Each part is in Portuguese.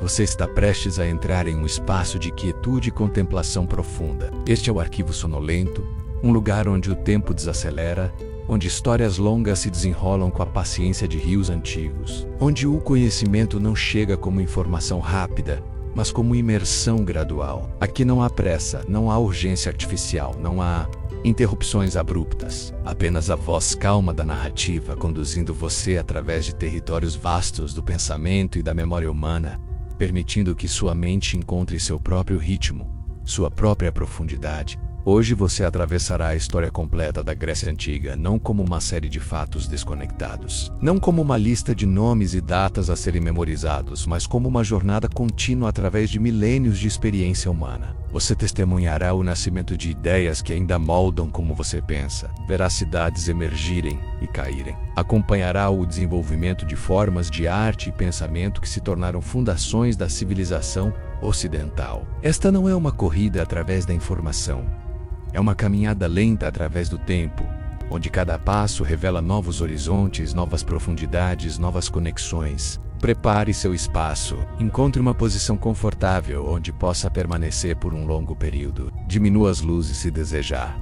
Você está prestes a entrar em um espaço de quietude e contemplação profunda. Este é o Arquivo Sonolento, um lugar onde o tempo desacelera, onde histórias longas se desenrolam com a paciência de rios antigos, onde o conhecimento não chega como informação rápida, mas como imersão gradual. Aqui não há pressa, não há urgência artificial, não há interrupções abruptas. Apenas a voz calma da narrativa conduzindo você através de territórios vastos do pensamento e da memória humana, permitindo que sua mente encontre seu próprio ritmo, sua própria profundidade. Hoje você atravessará a história completa da Grécia Antiga, não como uma série de fatos desconectados, não como uma lista de nomes e datas a serem memorizados, mas como uma jornada contínua através de milênios de experiência humana. Você testemunhará o nascimento de ideias que ainda moldam como você pensa, verá cidades emergirem e caírem. Acompanhará o desenvolvimento de formas de arte e pensamento que se tornaram fundações da civilização ocidental. Esta não é uma corrida através da informação. É uma caminhada lenta através do tempo, onde cada passo revela novos horizontes, novas profundidades, novas conexões. Prepare seu espaço. Encontre uma posição confortável onde possa permanecer por um longo período. Diminua as luzes se desejar.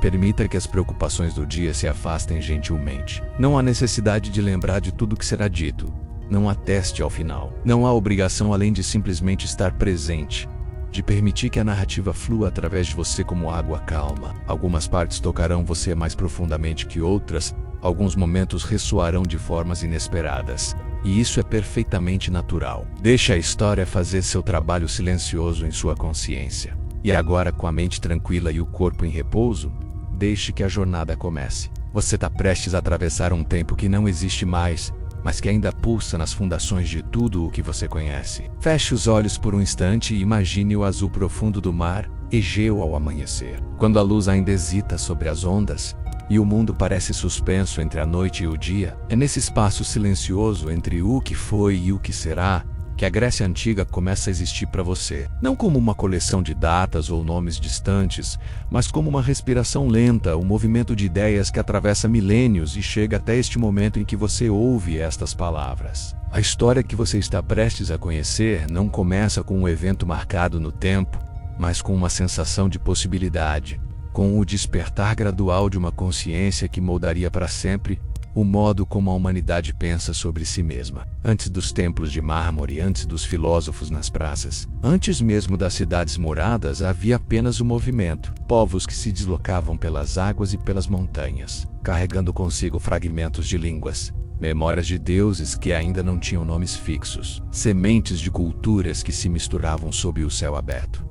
Permita que as preocupações do dia se afastem gentilmente. Não há necessidade de lembrar de tudo que será dito. Não há teste ao final. Não há obrigação além de simplesmente estar presente, de permitir que a narrativa flua através de você como água calma. Algumas partes tocarão você mais profundamente que outras, alguns momentos ressoarão de formas inesperadas, e isso é perfeitamente natural. Deixe a história fazer seu trabalho silencioso em sua consciência. E agora, com a mente tranquila e o corpo em repouso, deixe que a jornada comece. Você está prestes a atravessar um tempo que não existe mais, mas que ainda pulsa nas fundações de tudo o que você conhece. Feche os olhos por um instante e imagine o azul profundo do mar Egeu ao amanhecer, quando a luz ainda hesita sobre as ondas e o mundo parece suspenso entre a noite e o dia. É nesse espaço silencioso entre o que foi e o que será que a Grécia Antiga começa a existir para você. Não como uma coleção de datas ou nomes distantes, mas como uma respiração lenta, um movimento de ideias que atravessa milênios e chega até este momento em que você ouve estas palavras. A história que você está prestes a conhecer não começa com um evento marcado no tempo, mas com uma sensação de possibilidade, com o despertar gradual de uma consciência que moldaria para sempre o modo como a humanidade pensa sobre si mesma. Antes dos templos de mármore, antes dos filósofos nas praças, antes mesmo das cidades moradas, havia apenas o movimento. Povos que se deslocavam pelas águas e pelas montanhas, carregando consigo fragmentos de línguas, memórias de deuses que ainda não tinham nomes fixos, sementes de culturas que se misturavam sob o céu aberto.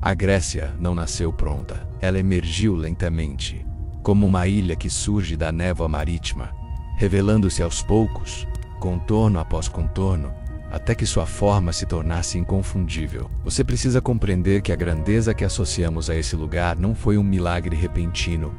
A Grécia não nasceu pronta. Ela emergiu lentamente, como uma ilha que surge da névoa marítima, revelando-se aos poucos, contorno após contorno, até que sua forma se tornasse inconfundível. Você precisa compreender que a grandeza que associamos a esse lugar não foi um milagre repentino,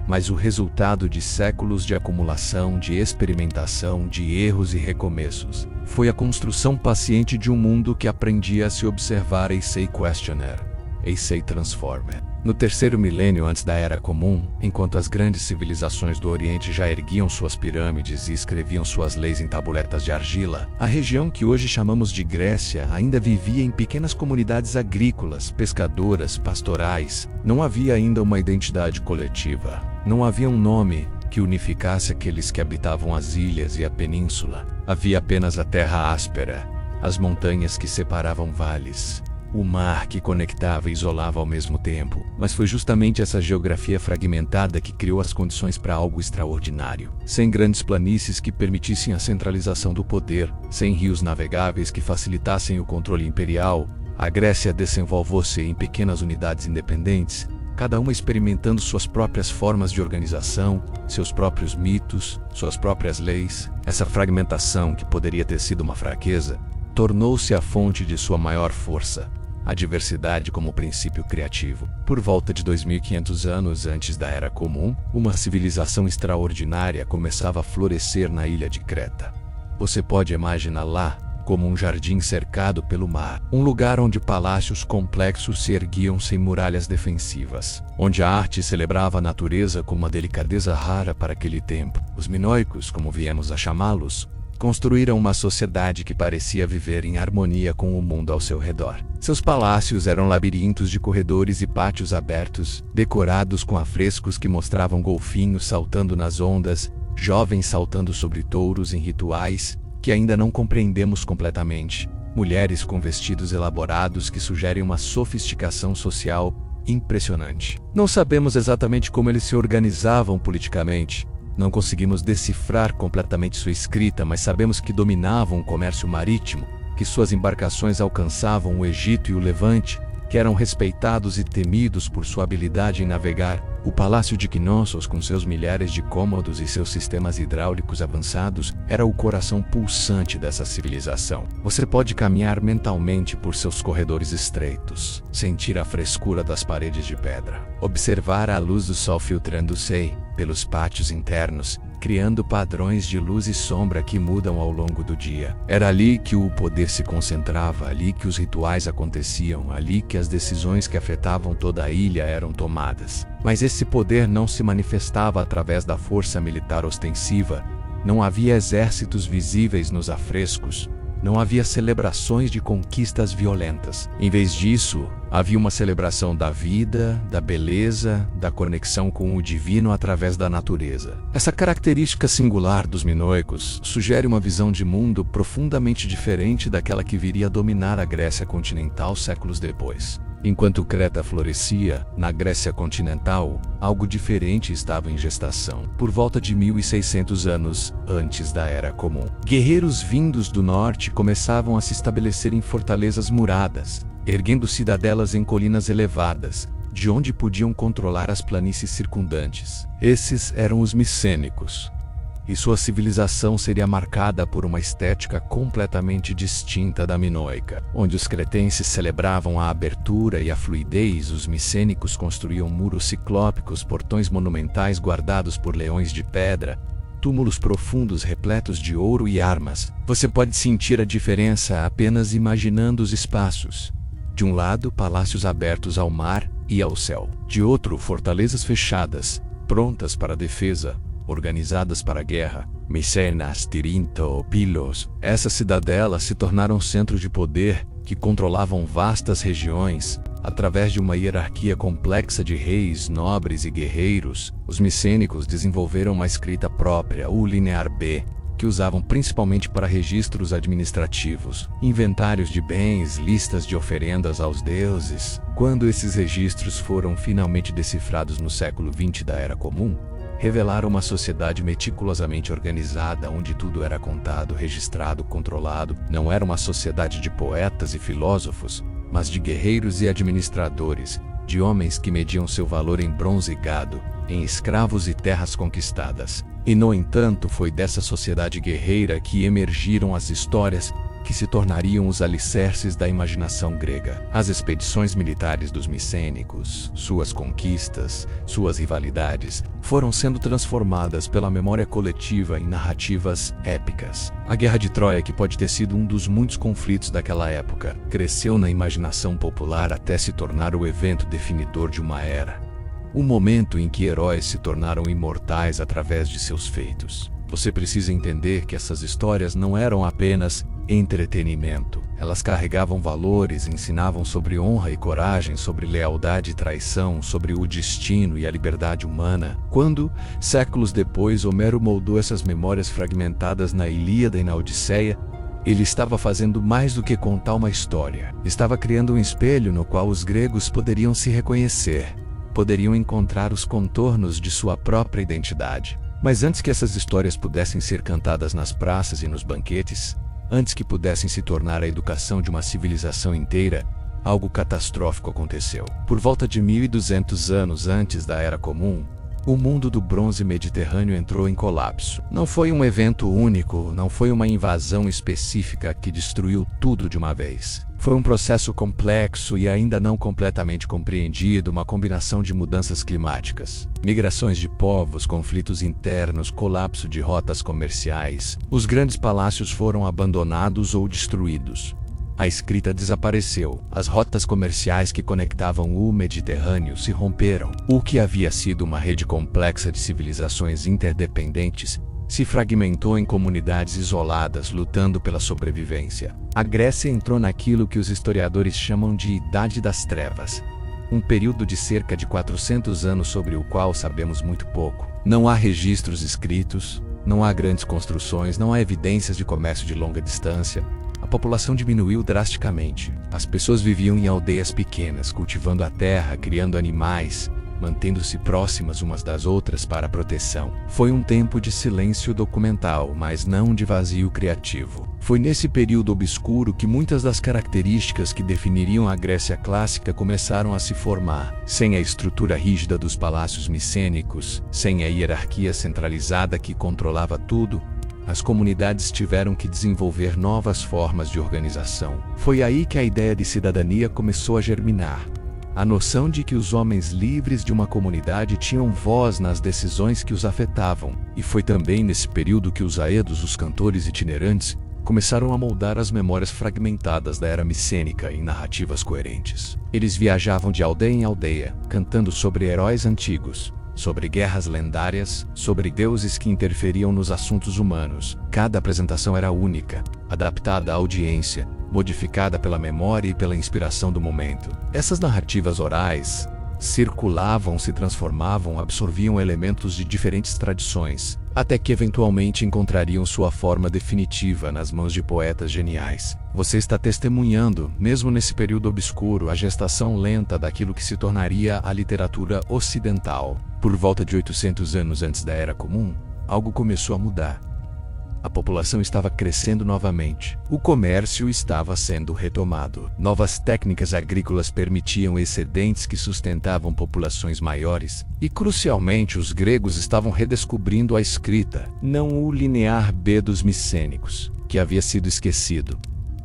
mas o resultado de séculos de acumulação, de experimentação, de erros e recomeços. Foi a construção paciente de um mundo que aprendia a se observar e se questionar, e se transformar. No terceiro milênio antes da Era Comum, enquanto as grandes civilizações do Oriente já erguiam suas pirâmides e escreviam suas leis em tabuletas de argila, a região que hoje chamamos de Grécia ainda vivia em pequenas comunidades agrícolas, pescadoras, pastorais. Não havia ainda uma identidade coletiva. Não havia um nome que unificasse aqueles que habitavam as ilhas e a península. Havia apenas a terra áspera, as montanhas que separavam vales, o mar que conectava e isolava ao mesmo tempo. Mas foi justamente essa geografia fragmentada que criou as condições para algo extraordinário. Sem grandes planícies que permitissem a centralização do poder, sem rios navegáveis que facilitassem o controle imperial, a Grécia desenvolveu-se em pequenas unidades independentes, cada uma experimentando suas próprias formas de organização, seus próprios mitos, suas próprias leis. Essa fragmentação, que poderia ter sido uma fraqueza, tornou-se a fonte de sua maior força. A diversidade como princípio criativo. Por volta de 2500 anos antes da Era Comum, uma civilização extraordinária começava a florescer na ilha de Creta. Você pode imaginar lá como um jardim cercado pelo mar, um lugar onde palácios complexos se erguiam sem muralhas defensivas, onde a arte celebrava a natureza com uma delicadeza rara para aquele tempo. Os minoicos, como viemos a chamá-los, construíram uma sociedade que parecia viver em harmonia com o mundo ao seu redor. Seus palácios eram labirintos de corredores e pátios abertos, decorados com afrescos que mostravam golfinhos saltando nas ondas, jovens saltando sobre touros em rituais que ainda não compreendemos completamente, mulheres com vestidos elaborados que sugerem uma sofisticação social impressionante. Não sabemos exatamente como eles se organizavam politicamente. Não conseguimos decifrar completamente sua escrita, mas sabemos que dominavam o comércio marítimo, que suas embarcações alcançavam o Egito e o Levante, que eram respeitados e temidos por sua habilidade em navegar. O Palácio de Knossos, com seus milhares de cômodos e seus sistemas hidráulicos avançados, era o coração pulsante dessa civilização. Você pode caminhar mentalmente por seus corredores estreitos, sentir a frescura das paredes de pedra, observar a luz do sol filtrando-se pelos pátios internos, criando padrões de luz e sombra que mudam ao longo do dia. Era ali que o poder se concentrava, ali que os rituais aconteciam, ali que as decisões que afetavam toda a ilha eram tomadas. Mas esse poder não se manifestava através da força militar ostensiva, não havia exércitos visíveis nos afrescos, não havia celebrações de conquistas violentas. Em vez disso, havia uma celebração da vida, da beleza, da conexão com o divino através da natureza. Essa característica singular dos minoicos sugere uma visão de mundo profundamente diferente daquela que viria a dominar a Grécia continental séculos depois. Enquanto Creta florescia, na Grécia continental, algo diferente estava em gestação. Por volta de 1600 anos antes da Era Comum, guerreiros vindos do norte começavam a se estabelecer em fortalezas muradas, erguendo cidadelas em colinas elevadas, de onde podiam controlar as planícies circundantes. Esses eram os micênicos. E sua civilização seria marcada por uma estética completamente distinta da minoica. Onde os cretenses celebravam a abertura e a fluidez, os micênicos construíam muros ciclópicos, portões monumentais guardados por leões de pedra, túmulos profundos repletos de ouro e armas. Você pode sentir a diferença apenas imaginando os espaços. De um lado, palácios abertos ao mar e ao céu. De outro, fortalezas fechadas, prontas para a defesa, organizadas para a guerra. Micenas, Tirinto, Pilos. Essas cidadelas se tornaram centros de poder que controlavam vastas regiões. Através de uma hierarquia complexa de reis, nobres e guerreiros, os micênicos desenvolveram uma escrita própria, o Linear B, que usavam principalmente para registros administrativos, inventários de bens, listas de oferendas aos deuses. Quando esses registros foram finalmente decifrados no século XX da Era Comum, revelaram uma sociedade meticulosamente organizada, onde tudo era contado, registrado, controlado. Não era uma sociedade de poetas e filósofos, mas de guerreiros e administradores, de homens que mediam seu valor em bronze e gado, em escravos e terras conquistadas. E, no entanto, foi dessa sociedade guerreira que emergiram as histórias que se tornariam os alicerces da imaginação grega. As expedições militares dos micênicos, suas conquistas, suas rivalidades, foram sendo transformadas pela memória coletiva em narrativas épicas. A Guerra de Troia, que pode ter sido um dos muitos conflitos daquela época, cresceu na imaginação popular até se tornar o evento definidor de uma era. O momento em que heróis se tornaram imortais através de seus feitos. Você precisa entender que essas histórias não eram apenas entretenimento. Elas carregavam valores, ensinavam sobre honra e coragem, sobre lealdade e traição, sobre o destino e a liberdade humana. Quando, séculos depois, Homero moldou essas memórias fragmentadas na Ilíada e na Odisseia, ele estava fazendo mais do que contar uma história. Estava criando um espelho no qual os gregos poderiam se reconhecer, poderiam encontrar os contornos de sua própria identidade. Mas antes que essas histórias pudessem ser cantadas nas praças e nos banquetes, antes que pudessem se tornar a educação de uma civilização inteira, algo catastrófico aconteceu. Por volta de 1200 anos antes da Era Comum, o mundo do bronze mediterrâneo entrou em colapso. Não foi um evento único, não foi uma invasão específica que destruiu tudo de uma vez. Foi um processo complexo e ainda não completamente compreendido, uma combinação de mudanças climáticas, migrações de povos, conflitos internos, colapso de rotas comerciais. Os grandes palácios foram abandonados ou destruídos. A escrita desapareceu. As rotas comerciais que conectavam o Mediterrâneo se romperam. O que havia sido uma rede complexa de civilizações interdependentes se fragmentou em comunidades isoladas lutando pela sobrevivência. A Grécia entrou naquilo que os historiadores chamam de Idade das Trevas, um período de cerca de 400 anos sobre o qual sabemos muito pouco. Não há registros escritos, não há grandes construções, não há evidências de comércio de longa distância. A população diminuiu drasticamente. As pessoas viviam em aldeias pequenas, cultivando a terra, criando animais, mantendo-se próximas umas das outras para proteção. Foi um tempo de silêncio documental, mas não de vazio criativo. Foi nesse período obscuro que muitas das características que definiriam a Grécia clássica começaram a se formar. Sem a estrutura rígida dos palácios micênicos, sem a hierarquia centralizada que controlava tudo, as comunidades tiveram que desenvolver novas formas de organização. Foi aí que a ideia de cidadania começou a germinar. A noção de que os homens livres de uma comunidade tinham voz nas decisões que os afetavam. E foi também nesse período que os aedos, os cantores itinerantes, começaram a moldar as memórias fragmentadas da era micênica em narrativas coerentes. Eles viajavam de aldeia em aldeia, cantando sobre heróis antigos, sobre guerras lendárias, sobre deuses que interferiam nos assuntos humanos. Cada apresentação era única, adaptada à audiência, modificada pela memória e pela inspiração do momento. Essas narrativas orais circulavam, se transformavam, absorviam elementos de diferentes tradições, até que eventualmente encontrariam sua forma definitiva nas mãos de poetas geniais. Você está testemunhando, mesmo nesse período obscuro, a gestação lenta daquilo que se tornaria a literatura ocidental. Por volta de 800 anos antes da Era Comum, algo começou a mudar. A população estava crescendo novamente. O comércio estava sendo retomado. Novas técnicas agrícolas permitiam excedentes que sustentavam populações maiores. E, crucialmente, os gregos estavam redescobrindo a escrita, não o linear B dos micênicos, que havia sido esquecido,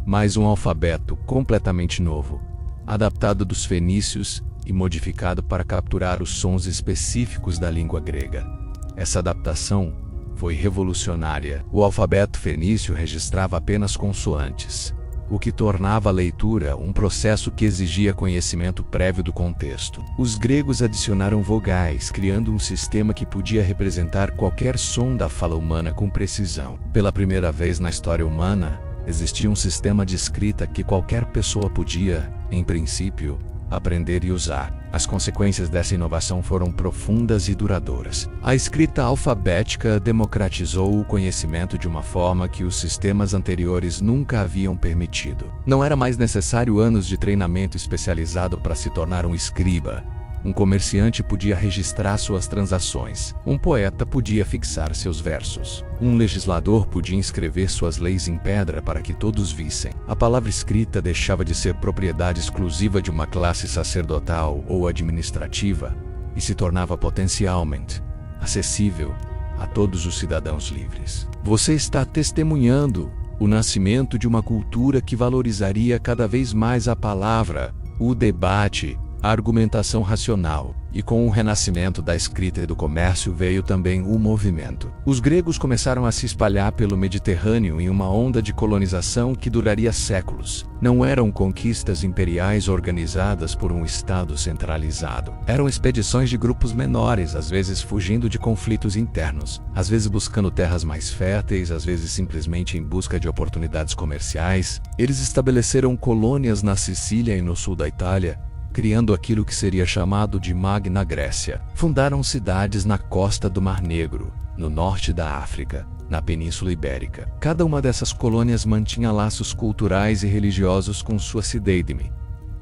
mas um alfabeto completamente novo, adaptado dos fenícios e modificado para capturar os sons específicos da língua grega. Essa adaptação foi revolucionária. O alfabeto fenício registrava apenas consoantes, o que tornava a leitura um processo que exigia conhecimento prévio do contexto. Os gregos adicionaram vogais, criando um sistema que podia representar qualquer som da fala humana com precisão. Pela primeira vez na história humana, existia um sistema de escrita que qualquer pessoa podia, em princípio, aprender e usar. As consequências dessa inovação foram profundas e duradouras. A escrita alfabética democratizou o conhecimento de uma forma que os sistemas anteriores nunca haviam permitido. Não era mais necessário anos de treinamento especializado para se tornar um escriba. Um comerciante podia registrar suas transações. Um poeta podia fixar seus versos. Um legislador podia inscrever suas leis em pedra para que todos vissem. A palavra escrita deixava de ser propriedade exclusiva de uma classe sacerdotal ou administrativa e se tornava potencialmente acessível a todos os cidadãos livres. Você está testemunhando o nascimento de uma cultura que valorizaria cada vez mais a palavra, o debate, a argumentação racional, e com o renascimento da escrita e do comércio veio também o movimento. Os gregos começaram a se espalhar pelo Mediterrâneo em uma onda de colonização que duraria séculos. Não eram conquistas imperiais organizadas por um estado centralizado. Eram expedições de grupos menores, às vezes fugindo de conflitos internos, às vezes buscando terras mais férteis, às vezes simplesmente em busca de oportunidades comerciais. Eles estabeleceram colônias na Sicília e no sul da Itália, criando aquilo que seria chamado de Magna Grécia. Fundaram cidades na costa do Mar Negro, no norte da África, na Península Ibérica. Cada uma dessas colônias mantinha laços culturais e religiosos com sua cidade,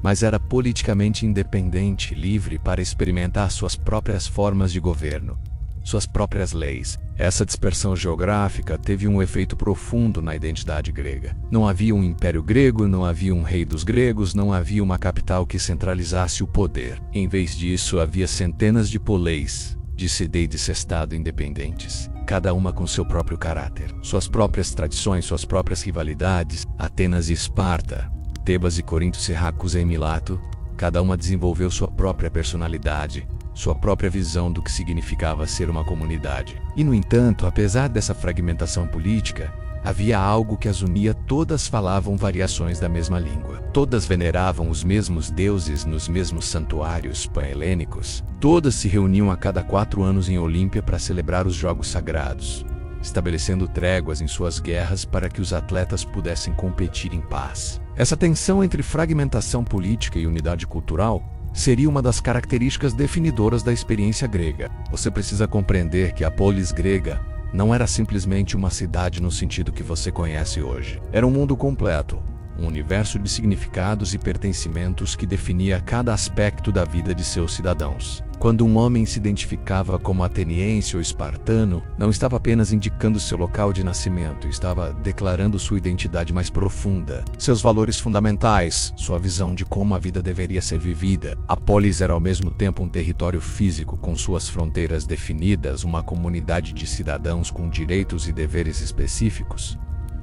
mas era politicamente independente, livre para experimentar suas próprias formas de governo, suas próprias leis. Essa dispersão geográfica teve um efeito profundo na identidade grega. Não havia um império grego, não havia um rei dos gregos, não havia uma capital que centralizasse o poder. Em vez disso, havia centenas de poleis, de cidades-estado independentes, cada uma com seu próprio caráter, suas próprias tradições, suas próprias rivalidades. Atenas e Esparta, Tebas e Corinto, Siracusa e Mileto, cada uma desenvolveu sua própria personalidade, sua própria visão do que significava ser uma comunidade. E, no entanto, apesar dessa fragmentação política, havia algo que as unia. Todas falavam variações da mesma língua. Todas veneravam os mesmos deuses nos mesmos santuários pan-helênicos. Todas se reuniam a cada 4 anos em Olímpia para celebrar os Jogos Sagrados. estabelecendo tréguas em suas guerras para que os atletas pudessem competir em paz. Essa tensão entre fragmentação política e unidade cultural seria uma das características definidoras da experiência grega. Você precisa compreender que a polis grega não era simplesmente uma cidade no sentido que você conhece hoje. Era um mundo completo, um universo de significados e pertencimentos que definia cada aspecto da vida de seus cidadãos. Quando um homem se identificava como ateniense ou espartano, não estava apenas indicando seu local de nascimento, estava declarando sua identidade mais profunda, seus valores fundamentais, sua visão de como a vida deveria ser vivida. A polis era ao mesmo tempo um território físico com suas fronteiras definidas, uma comunidade de cidadãos com direitos e deveres específicos,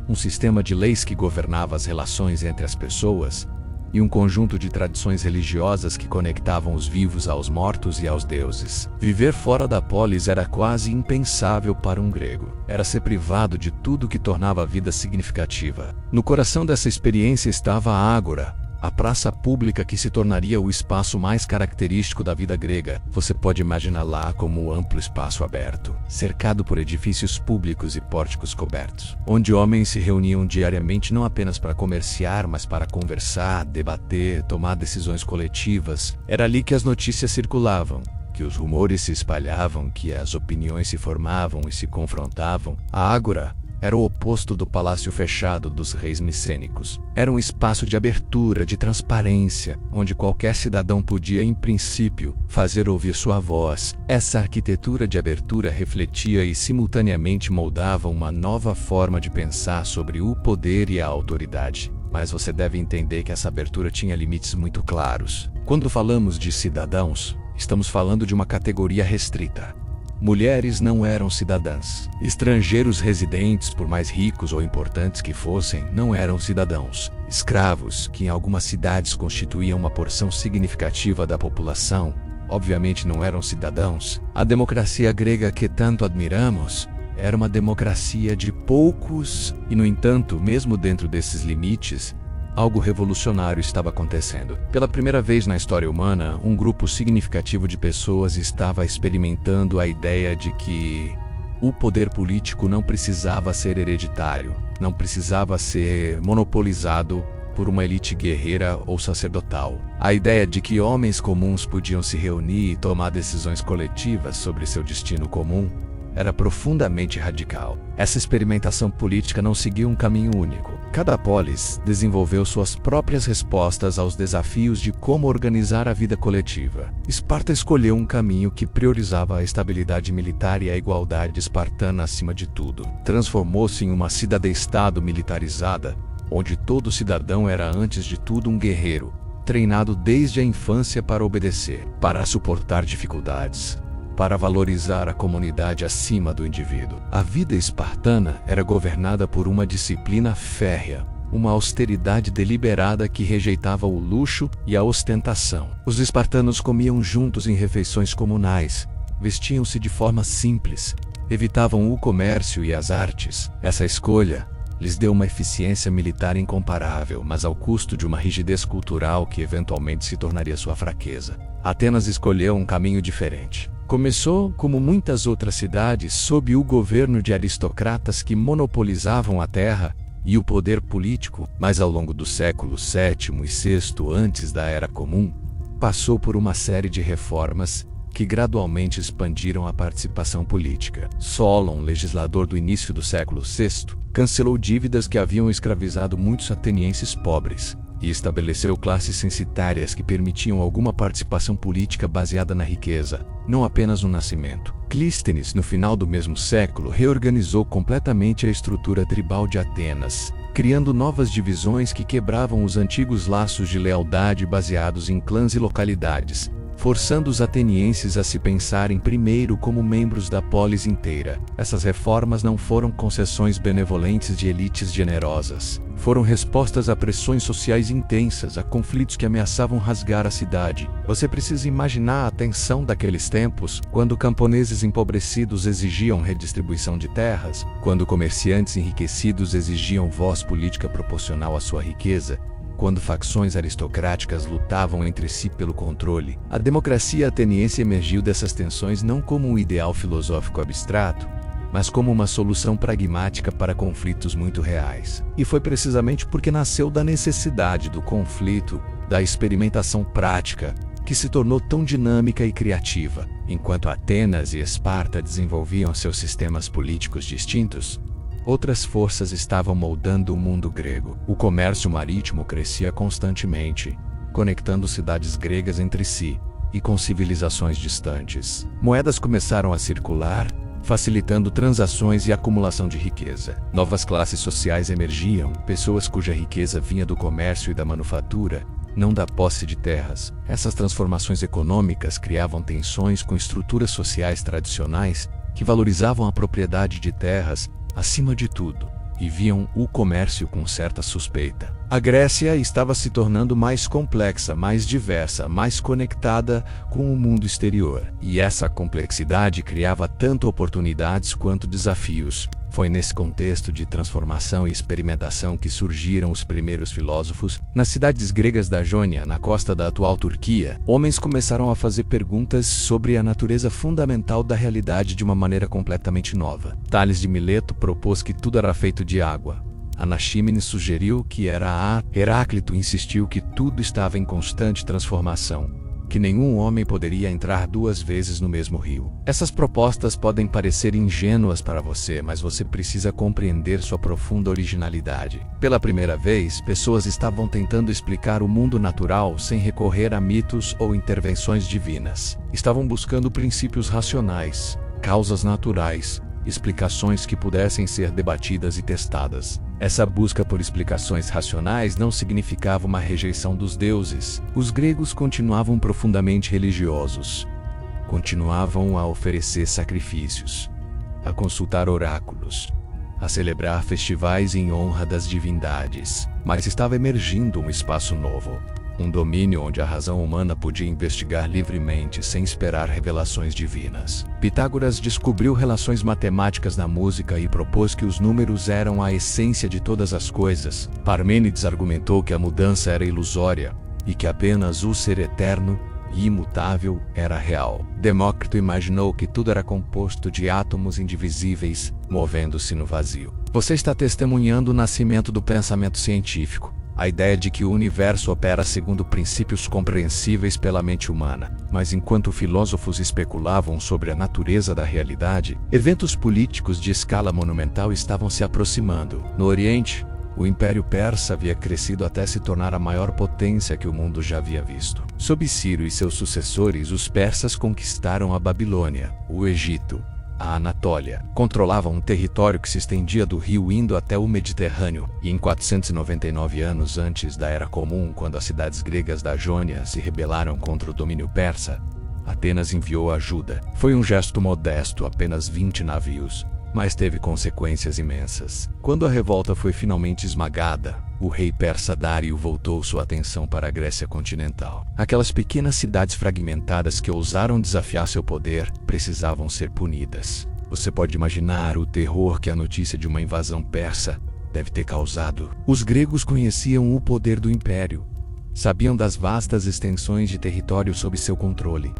um sistema de leis que governava as relações entre as pessoas, e um conjunto de tradições religiosas que conectavam os vivos aos mortos e aos deuses. Viver fora da polis era quase impensável para um grego. Era ser privado de tudo que tornava a vida significativa. No coração dessa experiência estava a ágora, a praça pública que se tornaria o espaço mais característico da vida grega. Você pode imaginar lá como um amplo espaço aberto, cercado por edifícios públicos e pórticos cobertos, onde homens se reuniam diariamente não apenas para comerciar, mas para conversar, debater, tomar decisões coletivas. Era ali que as notícias circulavam, que os rumores se espalhavam, que as opiniões se formavam e se confrontavam. A ágora era o oposto do palácio fechado dos reis micênicos. Era um espaço de abertura, de transparência, onde qualquer cidadão podia, em princípio, fazer ouvir sua voz. Essa arquitetura de abertura refletia e simultaneamente moldava uma nova forma de pensar sobre o poder e a autoridade. Mas você deve entender que essa abertura tinha limites muito claros. Quando falamos de cidadãos, estamos falando de uma categoria restrita. Mulheres não eram cidadãs. Estrangeiros residentes, por mais ricos ou importantes que fossem, não eram cidadãos. Escravos, que em algumas cidades constituíam uma porção significativa da população, obviamente não eram cidadãos. A democracia grega que tanto admiramos era uma democracia de poucos, e no entanto, mesmo dentro desses limites, algo revolucionário estava acontecendo. Pela primeira vez na história humana, um grupo significativo de pessoas estava experimentando a ideia de que o poder político não precisava ser hereditário, não precisava ser monopolizado por uma elite guerreira ou sacerdotal. A ideia de que homens comuns podiam se reunir e tomar decisões coletivas sobre seu destino comum era profundamente radical. Essa experimentação política não seguiu um caminho único. Cada polis desenvolveu suas próprias respostas aos desafios de como organizar a vida coletiva. Esparta escolheu um caminho que priorizava a estabilidade militar e a igualdade espartana acima de tudo. Transformou-se em uma cidade-estado militarizada, onde todo cidadão era antes de tudo um guerreiro, treinado desde a infância para obedecer, para suportar dificuldades, para valorizar a comunidade acima do indivíduo. A vida espartana era governada por uma disciplina férrea, uma austeridade deliberada que rejeitava o luxo e a ostentação. Os espartanos comiam juntos em refeições comunais, vestiam-se de forma simples, evitavam o comércio e as artes. Essa escolha lhes deu uma eficiência militar incomparável, mas ao custo de uma rigidez cultural que eventualmente se tornaria sua fraqueza. Atenas escolheu um caminho diferente. Começou, como muitas outras cidades, sob o governo de aristocratas que monopolizavam a terra e o poder político, mas ao longo do século VII e VI antes da Era Comum, passou por uma série de reformas que gradualmente expandiram a participação política. Solon, legislador do início do século VI, cancelou dívidas que haviam escravizado muitos atenienses pobres e estabeleceu classes censitárias que permitiam alguma participação política baseada na riqueza, não apenas no nascimento. Clístenes, no final do mesmo século, reorganizou completamente a estrutura tribal de Atenas, criando novas divisões que quebravam os antigos laços de lealdade baseados em clãs e localidades, forçando os atenienses a se pensarem primeiro como membros da polis inteira. Essas reformas não foram concessões benevolentes de elites generosas. Foram respostas a pressões sociais intensas, a conflitos que ameaçavam rasgar a cidade. Você precisa imaginar a tensão daqueles tempos, quando camponeses empobrecidos exigiam redistribuição de terras, quando comerciantes enriquecidos exigiam voz política proporcional à sua riqueza, quando facções aristocráticas lutavam entre si pelo controle. A democracia ateniense emergiu dessas tensões não como um ideal filosófico abstrato, mas como uma solução pragmática para conflitos muito reais. E foi precisamente porque nasceu da necessidade do conflito, da experimentação prática, que se tornou tão dinâmica e criativa. Enquanto Atenas e Esparta desenvolviam seus sistemas políticos distintos, outras forças estavam moldando o mundo grego. O comércio marítimo crescia constantemente, conectando cidades gregas entre si e com civilizações distantes. Moedas começaram a circular, facilitando transações e acumulação de riqueza. Novas classes sociais emergiam, pessoas cuja riqueza vinha do comércio e da manufatura, não da posse de terras. Essas transformações econômicas criavam tensões com estruturas sociais tradicionais que valorizavam a propriedade de terras acima de tudo e viam o comércio com certa suspeita. A Grécia estava se tornando mais complexa, mais diversa, mais conectada com o mundo exterior. E essa complexidade criava tanto oportunidades quanto desafios. Foi nesse contexto de transformação e experimentação que surgiram os primeiros filósofos. Nas cidades gregas da Jônia, na costa da atual Turquia, homens começaram a fazer perguntas sobre a natureza fundamental da realidade de uma maneira completamente nova. Tales de Mileto propôs que tudo era feito de água. Anaxímenes sugeriu que era ar. Heráclito insistiu que tudo estava em constante transformação, que nenhum homem poderia entrar duas vezes no mesmo rio. Essas propostas podem parecer ingênuas para você, mas você precisa compreender sua profunda originalidade. Pela primeira vez, pessoas estavam tentando explicar o mundo natural sem recorrer a mitos ou intervenções divinas. Estavam buscando princípios racionais, causas naturais, explicações que pudessem ser debatidas e testadas. Essa busca por explicações racionais não significava uma rejeição dos deuses. Os gregos continuavam profundamente religiosos. Continuavam a oferecer sacrifícios, a consultar oráculos, a celebrar festivais em honra das divindades. Mas estava emergindo um espaço novo. Um domínio onde a razão humana podia investigar livremente sem esperar revelações divinas. Pitágoras descobriu relações matemáticas na música e propôs que os números eram a essência de todas as coisas. Parmênides argumentou que a mudança era ilusória e que apenas o ser eterno e imutável era real. Demócrito imaginou que tudo era composto de átomos indivisíveis, movendo-se no vazio. Você está testemunhando o nascimento do pensamento científico. A ideia de que o universo opera segundo princípios compreensíveis pela mente humana. Mas enquanto filósofos especulavam sobre a natureza da realidade, eventos políticos de escala monumental estavam se aproximando. No Oriente, o Império Persa havia crescido até se tornar a maior potência que o mundo já havia visto. Sob Ciro e seus sucessores, os persas conquistaram a Babilônia, o Egito, a Anatólia. Controlavam um território que se estendia do rio Indo até o Mediterrâneo, e em 499 anos antes da Era Comum, quando as cidades gregas da Jônia se rebelaram contra o domínio persa, Atenas enviou ajuda. Foi um gesto modesto, apenas 20 navios, mas teve consequências imensas. Quando a revolta foi finalmente esmagada, o rei persa Dário voltou sua atenção para a Grécia continental. Aquelas pequenas cidades fragmentadas que ousaram desafiar seu poder precisavam ser punidas. Você pode imaginar o terror que a notícia de uma invasão persa deve ter causado. Os gregos conheciam o poder do império. Sabiam das vastas extensões de território sob seu controle,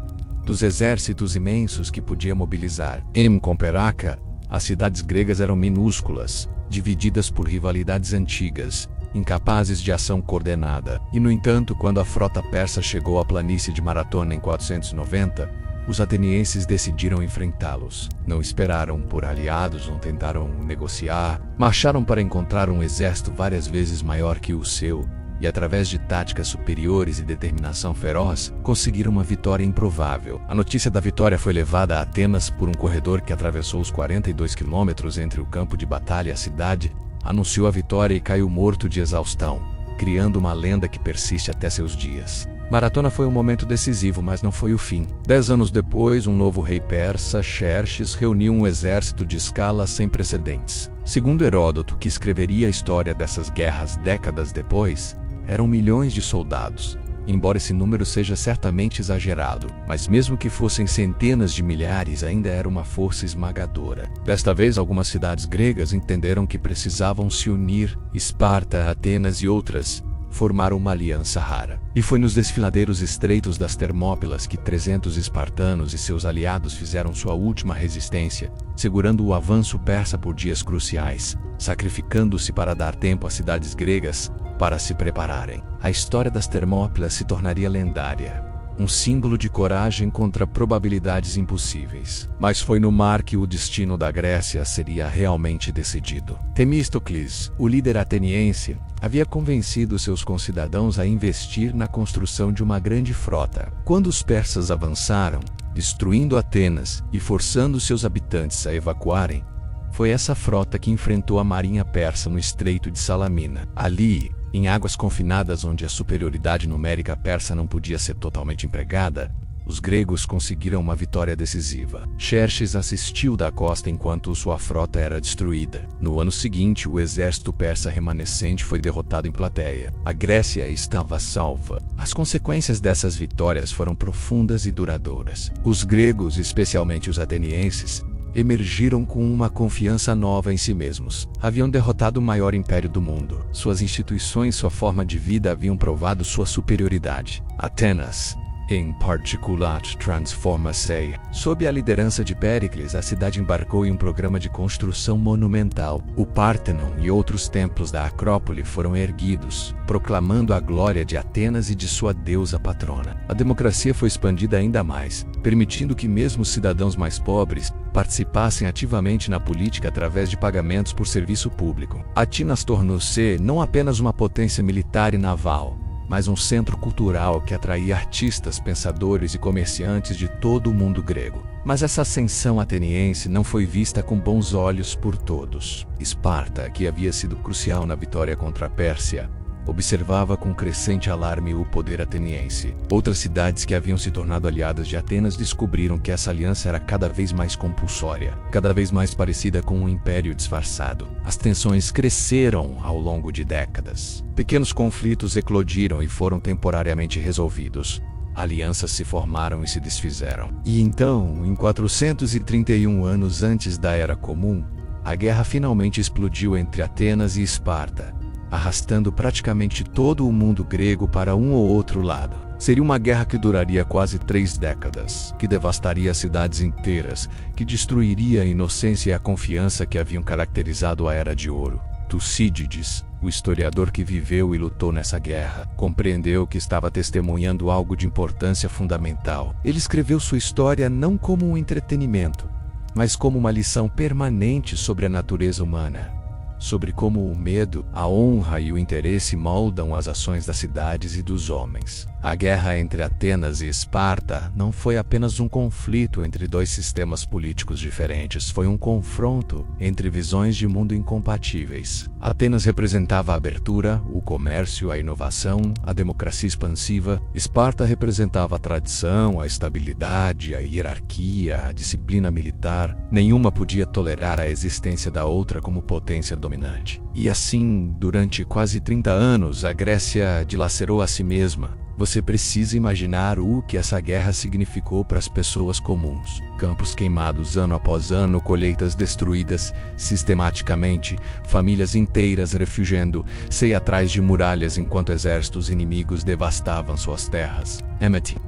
dos exércitos imensos que podia mobilizar. Em Comperaca, as cidades gregas eram minúsculas, divididas por rivalidades antigas, incapazes de ação coordenada. E, no entanto, quando a frota persa chegou à planície de Maratona em 490, os atenienses decidiram enfrentá-los. Não esperaram por aliados, não tentaram negociar, marcharam para encontrar um exército várias vezes maior que o seu, e através de táticas superiores e determinação feroz, conseguiram uma vitória improvável. A notícia da vitória foi levada a Atenas por um corredor que atravessou os 42 quilômetros entre o campo de batalha e a cidade, anunciou a vitória e caiu morto de exaustão, criando uma lenda que persiste até seus dias. Maratona foi um momento decisivo, mas não foi o fim. 10 anos depois, um novo rei persa, Xerxes, reuniu um exército de escala sem precedentes. Segundo Heródoto, que escreveria a história dessas guerras décadas depois, eram milhões de soldados. Embora esse número seja certamente exagerado, mas mesmo que fossem centenas de milhares, ainda era uma força esmagadora. Desta vez, algumas cidades gregas entenderam que precisavam se unir. Esparta, Atenas e outras formaram uma aliança rara. E foi nos desfiladeiros estreitos das Termópilas que 300 espartanos e seus aliados fizeram sua última resistência, segurando o avanço persa por dias cruciais, sacrificando-se para dar tempo às cidades gregas para se prepararem. A história das Termópilas se tornaria lendária, um símbolo de coragem contra probabilidades impossíveis. Mas foi no mar que o destino da Grécia seria realmente decidido. Temístocles, o líder ateniense, havia convencido seus concidadãos a investir na construção de uma grande frota. Quando os persas avançaram, destruindo Atenas e forçando seus habitantes a evacuarem, foi essa frota que enfrentou a marinha persa no Estreito de Salamina. Ali, em águas confinadas onde a superioridade numérica persa não podia ser totalmente empregada, os gregos conseguiram uma vitória decisiva. Xerxes assistiu da costa enquanto sua frota era destruída. No ano seguinte, o exército persa remanescente foi derrotado em Plateia. A Grécia estava salva. As consequências dessas vitórias foram profundas e duradouras. Os gregos, especialmente os atenienses, emergiram com uma confiança nova em si mesmos. Haviam derrotado o maior império do mundo. Suas instituições e sua forma de vida haviam provado sua superioridade. Atenas, em particular, transforma-se. Sob a liderança de Péricles, a cidade embarcou em um programa de construção monumental. O Pártenon e outros templos da Acrópole foram erguidos, proclamando a glória de Atenas e de sua deusa patrona. A democracia foi expandida ainda mais, permitindo que mesmo os cidadãos mais pobres participassem ativamente na política através de pagamentos por serviço público. Atenas tornou-se não apenas uma potência militar e naval, mas um centro cultural que atraía artistas, pensadores e comerciantes de todo o mundo grego. Mas essa ascensão ateniense não foi vista com bons olhos por todos. Esparta, que havia sido crucial na vitória contra a Pérsia, observava com crescente alarme o poder ateniense. Outras cidades que haviam se tornado aliadas de Atenas descobriram que essa aliança era cada vez mais compulsória, cada vez mais parecida com um império disfarçado. As tensões cresceram ao longo de décadas. Pequenos conflitos eclodiram e foram temporariamente resolvidos. Alianças se formaram e se desfizeram. E então, em 431 anos antes da Era Comum, a guerra finalmente explodiu entre Atenas e Esparta, arrastando praticamente todo o mundo grego para um ou outro lado. Seria uma guerra que duraria quase 3 décadas, que devastaria cidades inteiras, que destruiria a inocência e a confiança que haviam caracterizado a Era de Ouro. Tucídides, o historiador que viveu e lutou nessa guerra, compreendeu que estava testemunhando algo de importância fundamental. Ele escreveu sua história não como um entretenimento, mas como uma lição permanente sobre a natureza humana, sobre como o medo, a honra e o interesse moldam as ações das cidades e dos homens. A guerra entre Atenas e Esparta não foi apenas um conflito entre dois sistemas políticos diferentes, foi um confronto entre visões de mundo incompatíveis. Atenas representava a abertura, o comércio, a inovação, a democracia expansiva. Esparta representava a tradição, a estabilidade, a hierarquia, a disciplina militar. Nenhuma podia tolerar a existência da outra como potência dominante. E assim, durante quase 30 anos, a Grécia dilacerou a si mesma. Você precisa imaginar o que essa guerra significou para as pessoas comuns. Campos queimados ano após ano, colheitas destruídas sistematicamente, famílias inteiras refugiando-se atrás de muralhas enquanto exércitos inimigos devastavam suas terras.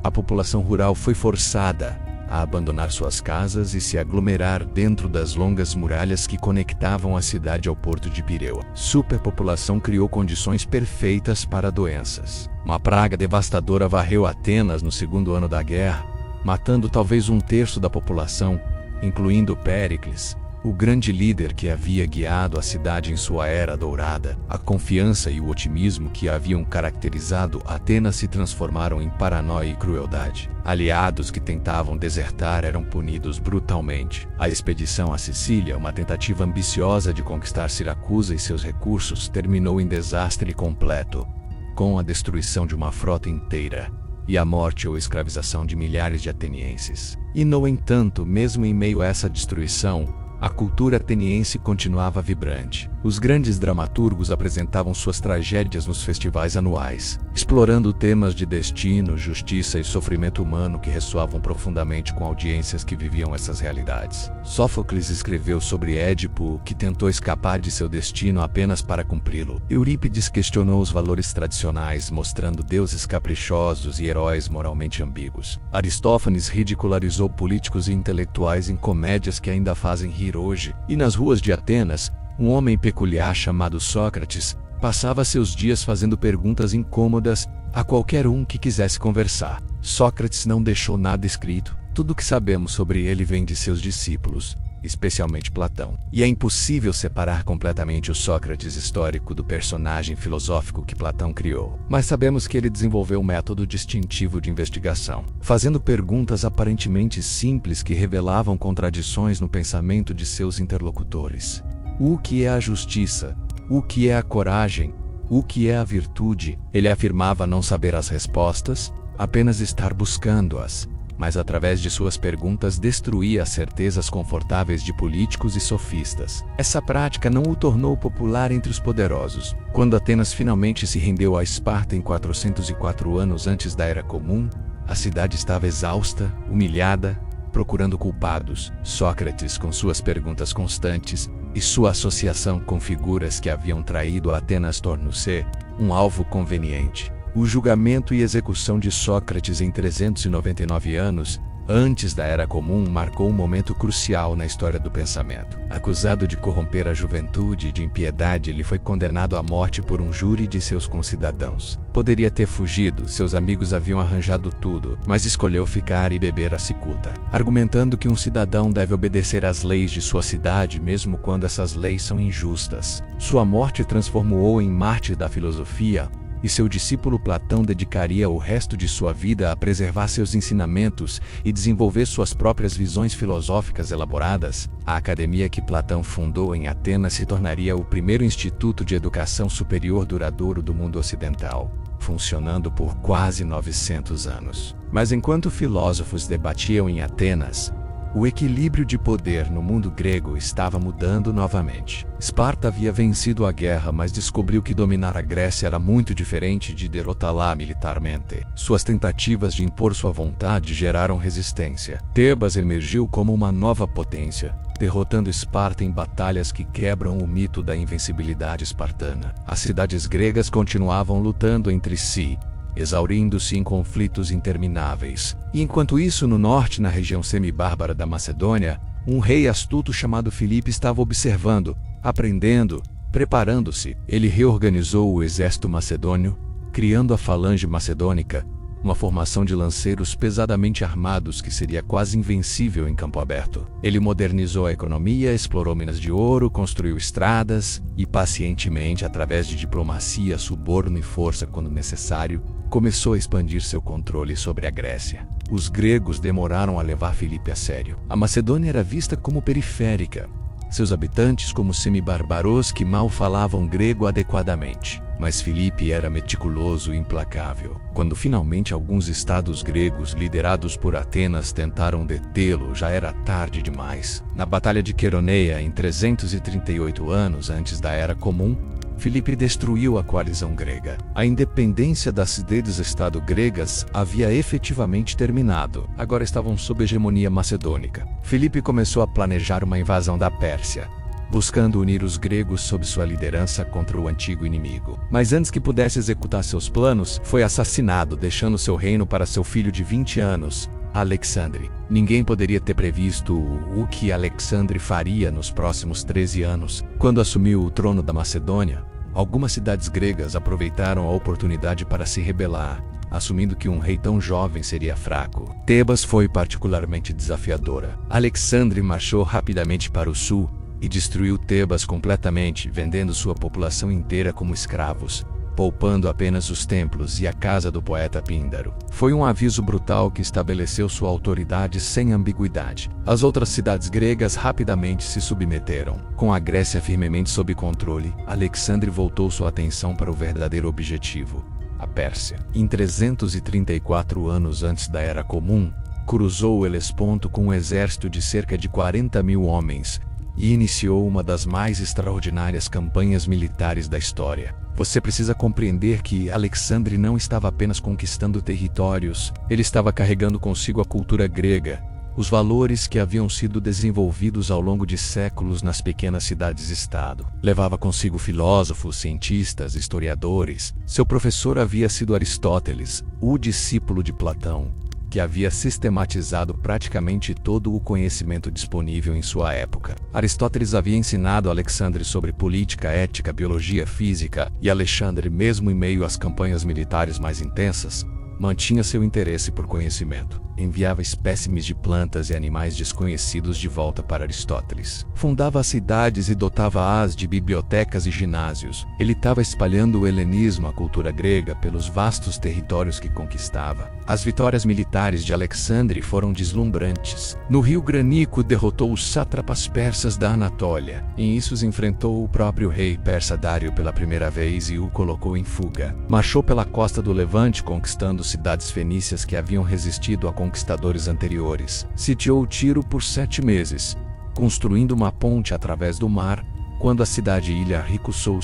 A população rural foi forçada a abandonar suas casas e se aglomerar dentro das longas muralhas que conectavam a cidade ao porto de Pireu. Superpopulação criou condições perfeitas para doenças. Uma praga devastadora varreu Atenas no segundo ano da guerra, matando talvez 1/3 da população, incluindo Péricles, o grande líder que havia guiado a cidade em sua era dourada. A confiança e o otimismo que haviam caracterizado Atenas se transformaram em paranoia e crueldade. Aliados que tentavam desertar eram punidos brutalmente. A expedição à Sicília, uma tentativa ambiciosa de conquistar Siracusa e seus recursos, terminou em desastre completo, com a destruição de uma frota inteira e a morte ou escravização de milhares de atenienses. E, no entanto, mesmo em meio a essa destruição, a cultura ateniense continuava vibrante. Os grandes dramaturgos apresentavam suas tragédias nos festivais anuais, explorando temas de destino, justiça e sofrimento humano que ressoavam profundamente com audiências que viviam essas realidades. Sófocles escreveu sobre Édipo, que tentou escapar de seu destino apenas para cumpri-lo. Eurípides questionou os valores tradicionais, mostrando deuses caprichosos e heróis moralmente ambíguos. Aristófanes ridicularizou políticos e intelectuais em comédias que ainda fazem rir hoje. E nas ruas de Atenas, um homem peculiar chamado Sócrates passava seus dias fazendo perguntas incômodas a qualquer um que quisesse conversar. Sócrates não deixou nada escrito. Tudo o que sabemos sobre ele vem de seus discípulos, especialmente Platão. E é impossível separar completamente o Sócrates histórico do personagem filosófico que Platão criou. Mas sabemos que ele desenvolveu um método distintivo de investigação, fazendo perguntas aparentemente simples que revelavam contradições no pensamento de seus interlocutores. O que é a justiça? O que é a coragem? O que é a virtude? Ele afirmava não saber as respostas, apenas estar buscando-as, mas através de suas perguntas destruía as certezas confortáveis de políticos e sofistas. Essa prática não o tornou popular entre os poderosos. Quando Atenas finalmente se rendeu a Esparta em 404 anos antes da Era Comum, a cidade estava exausta, humilhada, procurando culpados. Sócrates, com suas perguntas constantes e sua associação com figuras que haviam traído Atenas, tornou-se um alvo conveniente. O julgamento e execução de Sócrates em 399 anos, antes da Era Comum, marcou um momento crucial na história do pensamento. Acusado de corromper a juventude e de impiedade, ele foi condenado à morte por um júri de seus concidadãos. Poderia ter fugido, seus amigos haviam arranjado tudo, mas escolheu ficar e beber a cicuta, argumentando que um cidadão deve obedecer às leis de sua cidade mesmo quando essas leis são injustas. Sua morte transformou-o em mártir da filosofia, e seu discípulo Platão dedicaria o resto de sua vida a preservar seus ensinamentos e desenvolver suas próprias visões filosóficas elaboradas. A academia que Platão fundou em Atenas se tornaria o primeiro instituto de educação superior duradouro do mundo ocidental, funcionando por quase 900 anos. Mas enquanto filósofos debatiam em Atenas, o equilíbrio de poder no mundo grego estava mudando novamente. Esparta havia vencido a guerra, mas descobriu que dominar a Grécia era muito diferente de derrotá-la militarmente. Suas tentativas de impor sua vontade geraram resistência. Tebas emergiu como uma nova potência, derrotando Esparta em batalhas que quebram o mito da invencibilidade espartana. As cidades gregas continuavam lutando entre si, exaurindo-se em conflitos intermináveis. E enquanto isso, no norte, na região semibárbara da Macedônia, um rei astuto chamado Filipe estava observando, aprendendo, preparando-se. Ele reorganizou o exército macedônio, criando a falange macedônica, uma formação de lanceiros pesadamente armados que seria quase invencível em campo aberto. Ele modernizou a economia, explorou minas de ouro, construiu estradas e, pacientemente, através de diplomacia, suborno e força quando necessário, começou a expandir seu controle sobre a Grécia. Os gregos demoraram a levar Filipe a sério. A Macedônia era vista como periférica, seus habitantes como semibárbaros que mal falavam grego adequadamente. Mas Filipe era meticuloso e implacável. Quando finalmente alguns estados gregos liderados por Atenas tentaram detê-lo, já era tarde demais. Na Batalha de Queroneia, em 338 anos antes da Era Comum, Filipe destruiu a coalizão grega. A independência das cidades-estado gregas havia efetivamente terminado. Agora estavam sob hegemonia macedônica. Filipe começou a planejar uma invasão da Pérsia, buscando unir os gregos sob sua liderança contra o antigo inimigo. Mas antes que pudesse executar seus planos, foi assassinado, deixando seu reino para seu filho de 20 anos, Alexandre. Ninguém poderia ter previsto o que Alexandre faria nos próximos 13 anos. Quando assumiu o trono da Macedônia, algumas cidades gregas aproveitaram a oportunidade para se rebelar, assumindo que um rei tão jovem seria fraco. Tebas foi particularmente desafiadora. Alexandre marchou rapidamente para o sul e destruiu Tebas completamente, vendendo sua população inteira como escravos, poupando apenas os templos e a casa do poeta Píndaro. Foi um aviso brutal que estabeleceu sua autoridade sem ambiguidade. As outras cidades gregas rapidamente se submeteram. Com a Grécia firmemente sob controle, Alexandre voltou sua atenção para o verdadeiro objetivo, a Pérsia. Em 334 anos antes da Era Comum, cruzou o Helesponto com um exército de cerca de 40.000 homens, e iniciou uma das mais extraordinárias campanhas militares da história. Você precisa compreender que Alexandre não estava apenas conquistando territórios, ele estava carregando consigo a cultura grega, os valores que haviam sido desenvolvidos ao longo de séculos nas pequenas cidades-estado. Levava consigo filósofos, cientistas, historiadores. Seu professor havia sido Aristóteles, o discípulo de Platão, que havia sistematizado praticamente todo o conhecimento disponível em sua época. Aristóteles havia ensinado a Alexandre sobre política, ética, biologia, física, e Alexandre, mesmo em meio às campanhas militares mais intensas, mantinha seu interesse por conhecimento. Enviava espécimes de plantas e animais desconhecidos de volta para Aristóteles. Fundava cidades e dotava-as de bibliotecas e ginásios. Ele estava espalhando o helenismo, a cultura grega, pelos vastos territórios que conquistava. As vitórias militares de Alexandre foram deslumbrantes. No rio Granico derrotou os sátrapas persas da Anatólia. Em Issos enfrentou o próprio rei persa Dário pela primeira vez e o colocou em fuga. Marchou pela costa do Levante conquistando cidades fenícias que haviam resistido a conquistadores anteriores. Sitiou Tiro por 7 meses, construindo uma ponte através do mar, quando a cidade-ilha recusou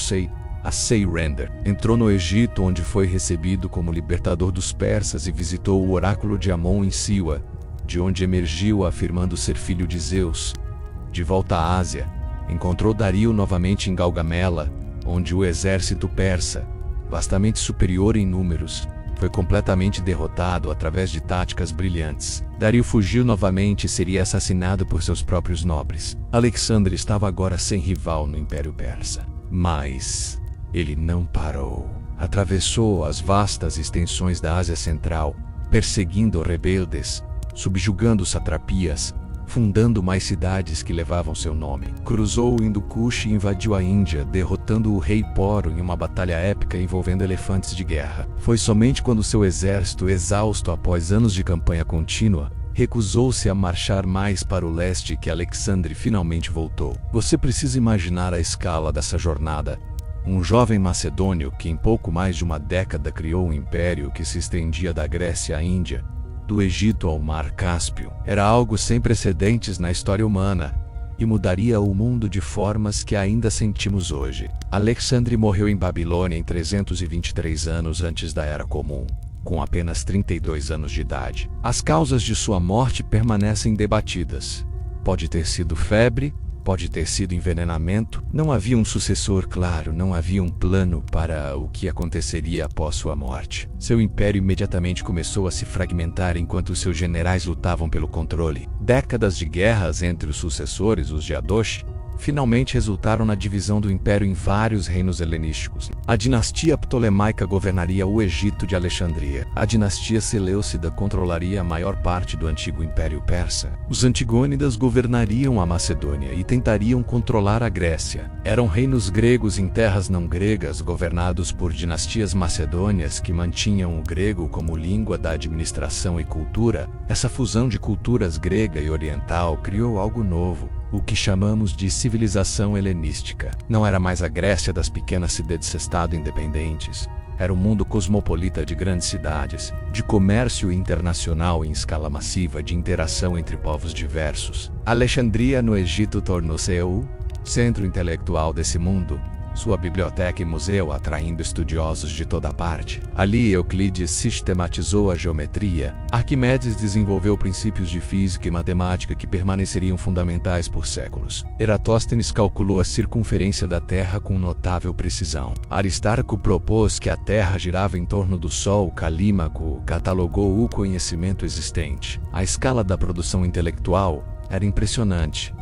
a Seirender. Entrou no Egito, onde foi recebido como libertador dos persas e visitou o oráculo de Amon em Siwa, de onde emergiu afirmando ser filho de Zeus. De volta à Ásia, encontrou Dario novamente em Galgamela, onde o exército persa, vastamente superior em números, foi completamente derrotado através de táticas brilhantes. Dario fugiu novamente e seria assassinado por seus próprios nobres. Alexandre estava agora sem rival no Império Persa. Mas ele não parou. Atravessou as vastas extensões da Ásia Central, perseguindo rebeldes, subjugando satrapias, fundando mais cidades que levavam seu nome. Cruzou o Hindu-Kush e invadiu a Índia, derrotando o rei Poro em uma batalha épica envolvendo elefantes de guerra. Foi somente quando seu exército, exausto após anos de campanha contínua, recusou-se a marchar mais para o leste que Alexandre finalmente voltou. Você precisa imaginar a escala dessa jornada. Um jovem macedônio que em pouco mais de uma década criou um império que se estendia da Grécia à Índia, do Egito ao Mar Cáspio. Era algo sem precedentes na história humana e mudaria o mundo de formas que ainda sentimos hoje. Alexandre morreu em Babilônia em 323 anos antes da Era Comum, com apenas 32 anos de idade. As causas de sua morte permanecem debatidas. Pode ter sido febre, pode ter sido envenenamento. Não havia um sucessor claro, não havia um plano para o que aconteceria após sua morte. Seu império imediatamente começou a se fragmentar enquanto seus generais lutavam pelo controle. Décadas de guerras entre os sucessores, os de Adosh, finalmente resultaram na divisão do império em vários reinos helenísticos. A dinastia ptolemaica governaria o Egito de Alexandria. A dinastia Seleucida controlaria a maior parte do antigo Império Persa. Os Antigônidas governariam a Macedônia e tentariam controlar a Grécia. Eram reinos gregos em terras não gregas, governados por dinastias macedônias que mantinham o grego como língua da administração e cultura. Essa fusão de culturas grega e oriental criou algo novo, o que chamamos de civilização helenística. Não era mais a Grécia das pequenas cidades-estado independentes. Era um mundo cosmopolita de grandes cidades, de comércio internacional em escala massiva, de interação entre povos diversos. Alexandria, no Egito, tornou-se o centro intelectual desse mundo, sua biblioteca e museu atraindo estudiosos de toda parte. Ali Euclides sistematizou a geometria. Arquimedes desenvolveu princípios de física e matemática que permaneceriam fundamentais por séculos. Eratóstenes calculou a circunferência da Terra com notável precisão. Aristarco propôs que a Terra girava em torno do Sol. Calímaco catalogou o conhecimento existente. A escala da produção intelectual era impressionante.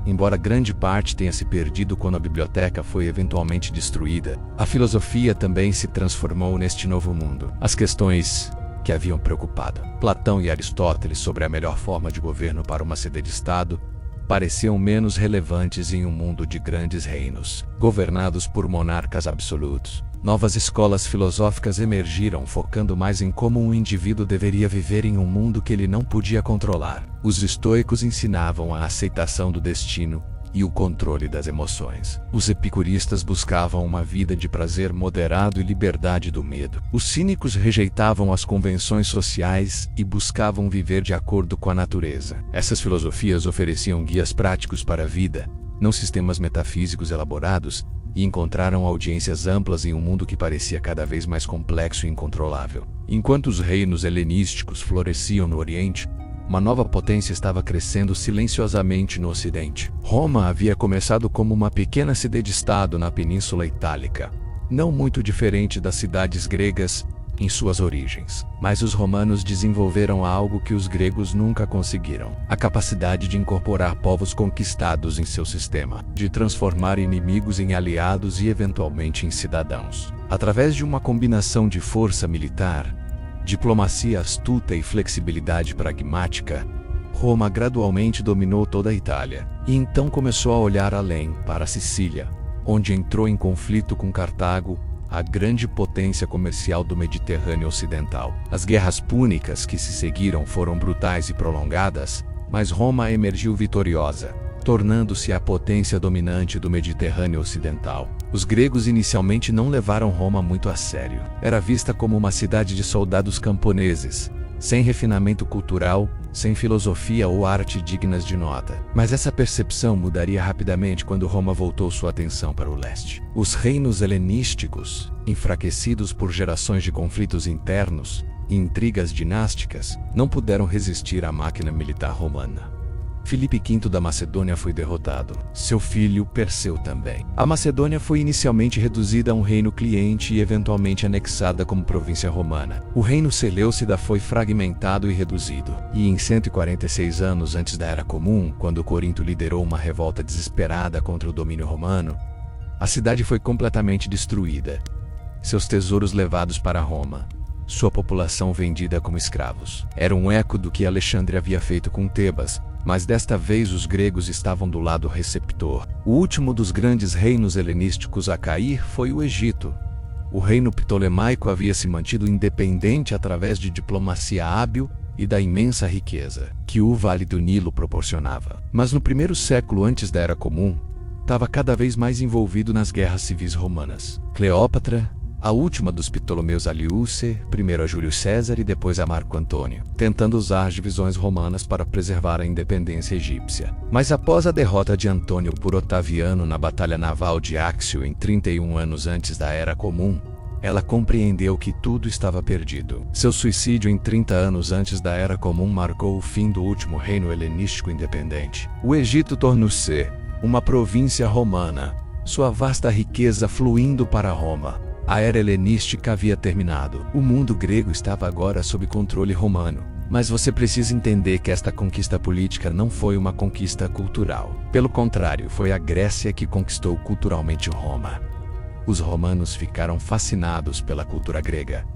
Embora grande parte tenha se perdido quando a biblioteca foi eventualmente destruída, a filosofia também se transformou neste novo mundo. As questões que haviam preocupado Platão e Aristóteles sobre a melhor forma de governo para uma cidade-estado pareciam menos relevantes em um mundo de grandes reinos, governados por monarcas absolutos. Novas escolas filosóficas emergiram, focando mais em como um indivíduo deveria viver em um mundo que ele não podia controlar. Os estoicos ensinavam a aceitação do destino e o controle das emoções. Os epicuristas buscavam uma vida de prazer moderado e liberdade do medo. Os cínicos rejeitavam as convenções sociais e buscavam viver de acordo com a natureza. Essas filosofias ofereciam guias práticos para a vida, não sistemas metafísicos elaborados, e encontraram audiências amplas em um mundo que parecia cada vez mais complexo e incontrolável. Enquanto os reinos helenísticos floresciam no Oriente, uma nova potência estava crescendo silenciosamente no Ocidente. Roma havia começado como uma pequena cidade-estado na Península Itálica, não muito diferente das cidades gregas em suas origens. Mas os romanos desenvolveram algo que os gregos nunca conseguiram: a capacidade de incorporar povos conquistados em seu sistema, de transformar inimigos em aliados e eventualmente em cidadãos. Através de uma combinação de força militar, diplomacia astuta e flexibilidade pragmática, Roma gradualmente dominou toda a Itália, e então começou a olhar além, para a Sicília, onde entrou em conflito com Cartago, a grande potência comercial do Mediterrâneo Ocidental. As guerras púnicas que se seguiram foram brutais e prolongadas, mas Roma emergiu vitoriosa, tornando-se a potência dominante do Mediterrâneo Ocidental. Os gregos inicialmente não levaram Roma muito a sério. Era vista como uma cidade de soldados camponeses, sem refinamento cultural, sem filosofia ou arte dignas de nota. Mas essa percepção mudaria rapidamente quando Roma voltou sua atenção para o leste. Os reinos helenísticos, enfraquecidos por gerações de conflitos internos e intrigas dinásticas, não puderam resistir à máquina militar romana. Filipe V da Macedônia foi derrotado. Seu filho Perseu também. A Macedônia foi inicialmente reduzida a um reino cliente e eventualmente anexada como província romana. O reino Seleucida foi fragmentado e reduzido. E em 146 anos antes da Era Comum, quando Corinto liderou uma revolta desesperada contra o domínio romano, a cidade foi completamente destruída. Seus tesouros levados para Roma. Sua população vendida como escravos. Era um eco do que Alexandre havia feito com Tebas, mas desta vez os gregos estavam do lado receptor. O último dos grandes reinos helenísticos a cair foi o Egito. O reino ptolemaico havia se mantido independente através de diplomacia hábil e da imensa riqueza que o Vale do Nilo proporcionava. Mas no primeiro século antes da Era Comum, estava cada vez mais envolvido nas guerras civis romanas. Cleópatra, a última dos Ptolomeus a Liuce, primeiro a Júlio César e depois a Marco Antônio, tentando usar as divisões romanas para preservar a independência egípcia. Mas após a derrota de Antônio por Otaviano na Batalha Naval de Áxio em 31 anos antes da Era Comum, ela compreendeu que tudo estava perdido. Seu suicídio em 30 anos antes da Era Comum marcou o fim do último reino helenístico independente. O Egito tornou-se uma província romana, sua vasta riqueza fluindo para Roma. A era helenística havia terminado. O mundo grego estava agora sob controle romano. Mas você precisa entender que esta conquista política não foi uma conquista cultural. Pelo contrário, foi a Grécia que conquistou culturalmente Roma. Os romanos ficaram fascinados pela cultura grega,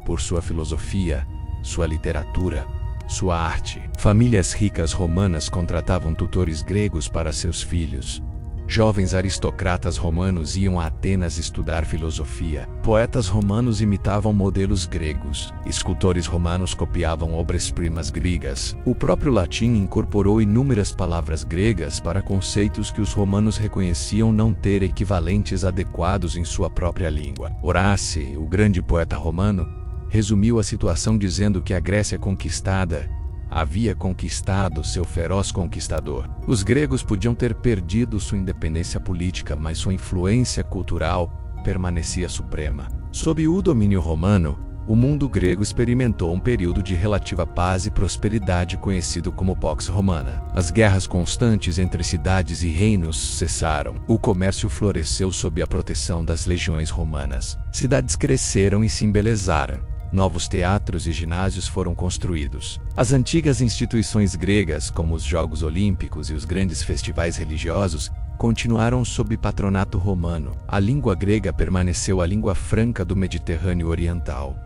por sua filosofia, sua literatura, sua arte. Famílias ricas romanas contratavam tutores gregos para seus filhos. Jovens aristocratas romanos iam a Atenas estudar filosofia. Poetas romanos imitavam modelos gregos. Escultores romanos copiavam obras-primas gregas. O próprio latim incorporou inúmeras palavras gregas para conceitos que os romanos reconheciam não ter equivalentes adequados em sua própria língua. Horácio, o grande poeta romano, resumiu a situação dizendo que a Grécia conquistada havia conquistado seu feroz conquistador. Os gregos podiam ter perdido sua independência política, mas sua influência cultural permanecia suprema. Sob o domínio romano, o mundo grego experimentou um período de relativa paz e prosperidade conhecido como Pax Romana. As guerras constantes entre cidades e reinos cessaram. O comércio floresceu sob a proteção das legiões romanas. Cidades cresceram e se embelezaram. Novos teatros e ginásios foram construídos. As antigas instituições gregas, como os Jogos Olímpicos e os grandes festivais religiosos, continuaram sob patronato romano. A língua grega permaneceu a língua franca do Mediterrâneo Oriental,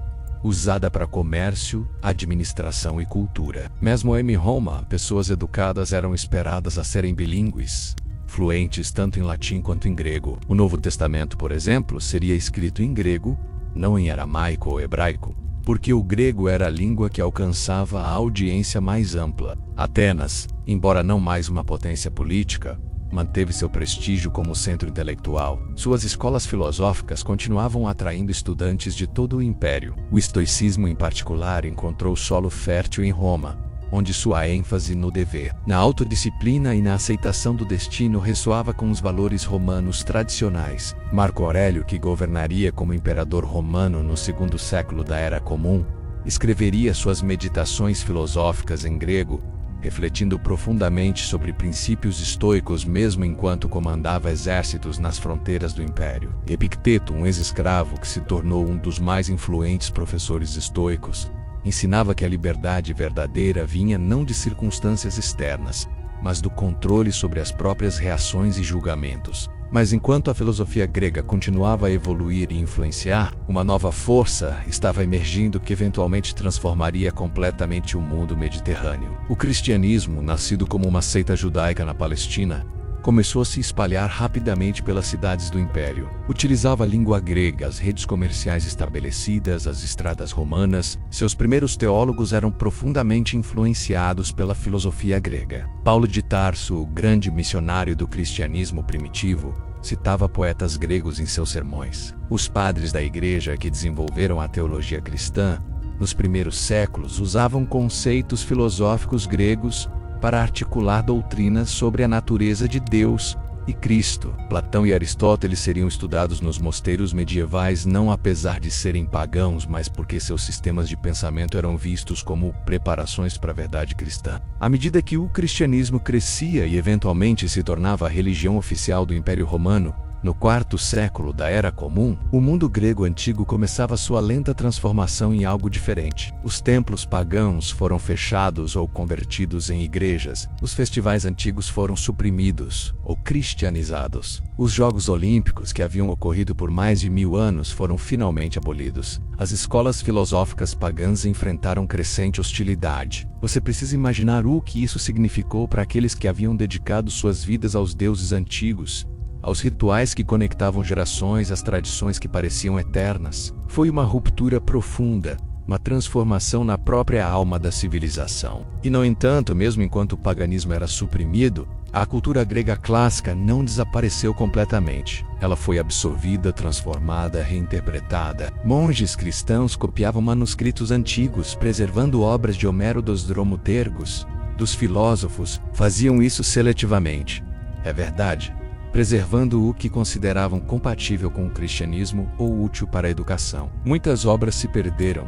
usada para comércio, administração e cultura. Mesmo em Roma, pessoas educadas eram esperadas a serem bilíngues, fluentes tanto em latim quanto em grego. O Novo Testamento, por exemplo, seria escrito em grego, não em aramaico ou hebraico, porque o grego era a língua que alcançava a audiência mais ampla. Atenas, embora não mais uma potência política, manteve seu prestígio como centro intelectual. Suas escolas filosóficas continuavam atraindo estudantes de todo o império. O estoicismo, em particular, encontrou solo fértil em Roma, onde sua ênfase no dever, na autodisciplina e na aceitação do destino ressoava com os valores romanos tradicionais. Marco Aurélio, que governaria como imperador romano no segundo século da Era Comum, escreveria suas meditações filosóficas em grego, refletindo profundamente sobre princípios estoicos mesmo enquanto comandava exércitos nas fronteiras do Império. Epicteto, um ex-escravo que se tornou um dos mais influentes professores estoicos, ensinava que a liberdade verdadeira vinha não de circunstâncias externas, mas do controle sobre as próprias reações e julgamentos. Mas enquanto a filosofia grega continuava a evoluir e influenciar, uma nova força estava emergindo que eventualmente transformaria completamente o mundo mediterrâneo. O cristianismo, nascido como uma seita judaica na Palestina, começou a se espalhar rapidamente pelas cidades do Império. Utilizava a língua grega, as redes comerciais estabelecidas, as estradas romanas. Seus primeiros teólogos eram profundamente influenciados pela filosofia grega. Paulo de Tarso, o grande missionário do cristianismo primitivo, citava poetas gregos em seus sermões. Os padres da igreja que desenvolveram a teologia cristã, nos primeiros séculos, usavam conceitos filosóficos gregos para articular doutrinas sobre a natureza de Deus e Cristo. Platão e Aristóteles seriam estudados nos mosteiros medievais não apesar de serem pagãos, mas porque seus sistemas de pensamento eram vistos como preparações para a verdade cristã. À medida que o cristianismo crescia e eventualmente se tornava a religião oficial do Império Romano, no quarto século da Era Comum, o mundo grego antigo começava sua lenta transformação em algo diferente. Os templos pagãos foram fechados ou convertidos em igrejas. Os festivais antigos foram suprimidos ou cristianizados. Os Jogos Olímpicos, que haviam ocorrido por mais de 1000 anos, foram finalmente abolidos. As escolas filosóficas pagãs enfrentaram crescente hostilidade. Você precisa imaginar o que isso significou para aqueles que haviam dedicado suas vidas aos deuses antigos, aos rituais que conectavam gerações, às tradições que pareciam eternas. Foi uma ruptura profunda, uma transformação na própria alma da civilização. E, no entanto, mesmo enquanto o paganismo era suprimido, a cultura grega clássica não desapareceu completamente. Ela foi absorvida, transformada, reinterpretada. Monges cristãos copiavam manuscritos antigos, preservando obras de Homero, dos Dromotergos, dos filósofos. Faziam isso seletivamente. É verdade, preservando o que consideravam compatível com o cristianismo ou útil para a educação. Muitas obras se perderam,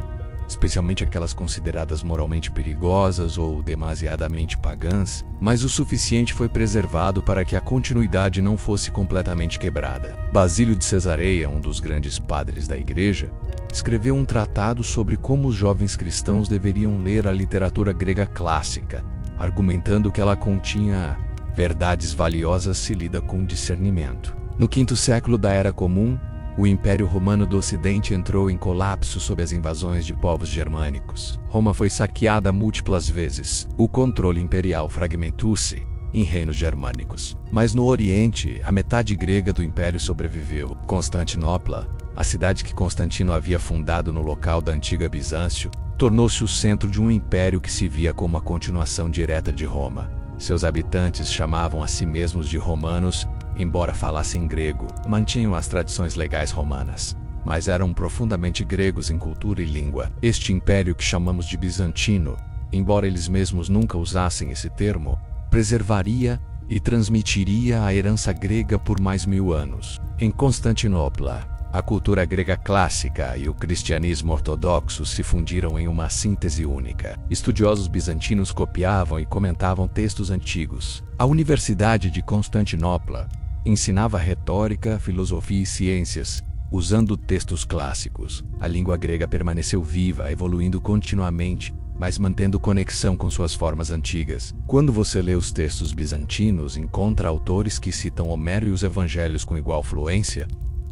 especialmente aquelas consideradas moralmente perigosas ou demasiadamente pagãs, mas o suficiente foi preservado para que a continuidade não fosse completamente quebrada. Basílio de Cesareia, um dos grandes padres da Igreja, escreveu um tratado sobre como os jovens cristãos deveriam ler a literatura grega clássica, argumentando que ela continha verdades valiosas se lida com discernimento. No quinto século da Era Comum, o Império Romano do Ocidente entrou em colapso sob as invasões de povos germânicos. Roma foi saqueada múltiplas vezes. O controle imperial fragmentou-se em reinos germânicos. Mas no Oriente, a metade grega do Império sobreviveu. Constantinopla, a cidade que Constantino havia fundado no local da antiga Bizâncio, tornou-se o centro de um império que se via como a continuação direta de Roma. Seus habitantes chamavam a si mesmos de romanos, embora falassem grego. Mantinham as tradições legais romanas, mas eram profundamente gregos em cultura e língua. Este império que chamamos de bizantino, embora eles mesmos nunca usassem esse termo, preservaria e transmitiria a herança grega por mais 1000 anos. Em Constantinopla, a cultura grega clássica e o cristianismo ortodoxo se fundiram em uma síntese única. Estudiosos bizantinos copiavam e comentavam textos antigos. A Universidade de Constantinopla ensinava retórica, filosofia e ciências, usando textos clássicos. A língua grega permaneceu viva, evoluindo continuamente, mas mantendo conexão com suas formas antigas. Quando você lê os textos bizantinos, encontra autores que citam Homero e os evangelhos com igual fluência,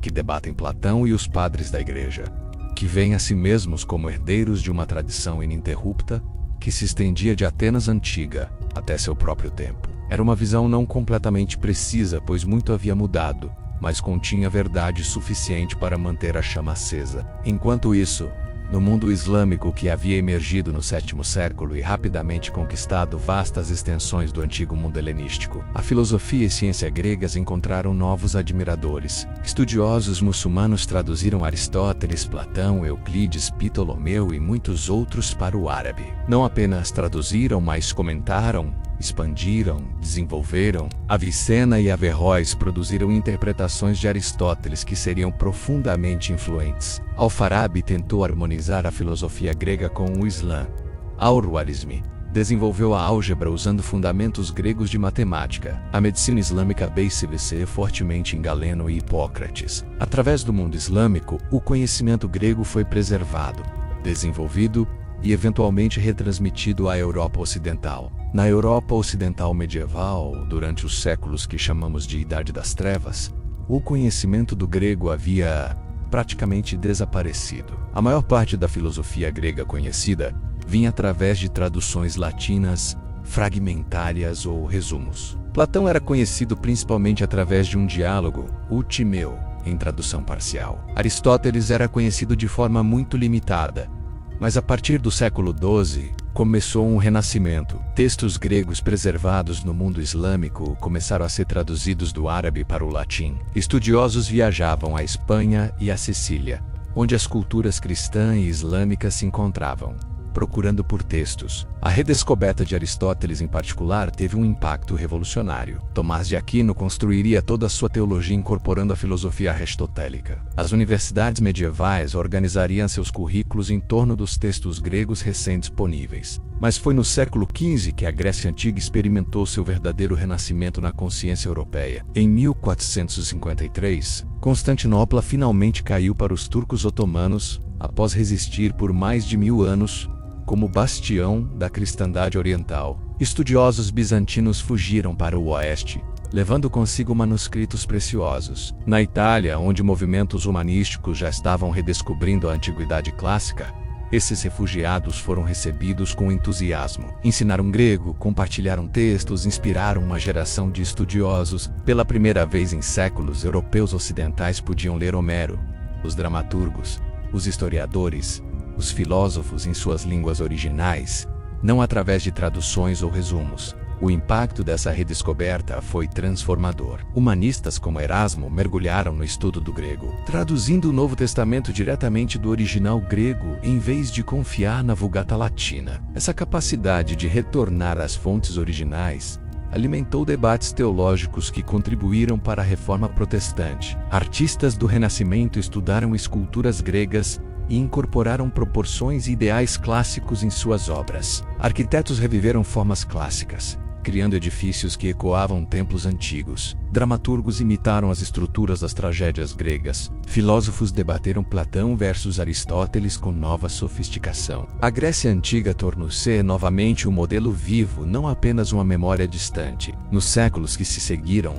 que debatem Platão e os padres da Igreja, que veem a si mesmos como herdeiros de uma tradição ininterrupta que se estendia de Atenas antiga até seu próprio tempo. Era uma visão não completamente precisa, pois muito havia mudado, mas continha verdade suficiente para manter a chama acesa. Enquanto isso, No mundo islâmico que havia emergido no sétimo século e rapidamente conquistado vastas extensões do antigo mundo helenístico, a filosofia e ciência gregas encontraram novos admiradores. Estudiosos muçulmanos traduziram Aristóteles, Platão, Euclides, Ptolomeu e muitos outros para o árabe. Não apenas traduziram, mas comentaram, expandiram, desenvolveram. Avicena e Averroes produziram interpretações de Aristóteles que seriam profundamente influentes. Al-Farabi tentou harmonizar a filosofia grega com o Islã. Al-Khwarizmi desenvolveu a álgebra usando fundamentos gregos de matemática. A medicina islâmica base-se fortemente em Galeno e Hipócrates. Através do mundo islâmico, o conhecimento grego foi preservado, desenvolvido e eventualmente retransmitido à Europa Ocidental. Na Europa Ocidental medieval, durante os séculos que chamamos de Idade das Trevas, o conhecimento do grego havia praticamente desaparecido. A maior parte da filosofia grega conhecida vinha através de traduções latinas, fragmentárias ou resumos. Platão era conhecido principalmente através de um diálogo, o Timeu, em tradução parcial. Aristóteles era conhecido de forma muito limitada, mas a partir do século XII, começou um renascimento. Textos gregos preservados no mundo islâmico começaram a ser traduzidos do árabe para o latim. Estudiosos viajavam à Espanha e à Sicília, onde as culturas cristã e islâmica se encontravam, procurando por textos. A redescoberta de Aristóteles em particular teve um impacto revolucionário. Tomás de Aquino construiria toda a sua teologia incorporando a filosofia aristotélica. As universidades medievais organizariam seus currículos em torno dos textos gregos recém-disponíveis. Mas foi no século XV que a Grécia Antiga experimentou seu verdadeiro renascimento na consciência europeia. Em 1453, Constantinopla finalmente caiu para os turcos otomanos, após resistir por mais de 1000 anos, como bastião da cristandade oriental. Estudiosos bizantinos fugiram para o oeste, levando consigo manuscritos preciosos. Na Itália, onde movimentos humanísticos já estavam redescobrindo a antiguidade clássica, esses refugiados foram recebidos com entusiasmo. Ensinaram grego, compartilharam textos, inspiraram uma geração de estudiosos. Pela primeira vez em séculos, europeus ocidentais podiam ler Homero, os dramaturgos, os historiadores, os filósofos em suas línguas originais, não através de traduções ou resumos. O impacto dessa redescoberta foi transformador. Humanistas como Erasmo mergulharam no estudo do grego, traduzindo o Novo Testamento diretamente do original grego em vez de confiar na Vulgata Latina. Essa capacidade de retornar às fontes originais alimentou debates teológicos que contribuíram para a Reforma Protestante. Artistas do Renascimento estudaram esculturas gregas e incorporaram proporções e ideais clássicos em suas obras. Arquitetos reviveram formas clássicas, criando edifícios que ecoavam templos antigos. Dramaturgos imitaram as estruturas das tragédias gregas. Filósofos debateram Platão versus Aristóteles com nova sofisticação. A Grécia Antiga tornou-se novamente um modelo vivo, não apenas uma memória distante. Nos séculos que se seguiram,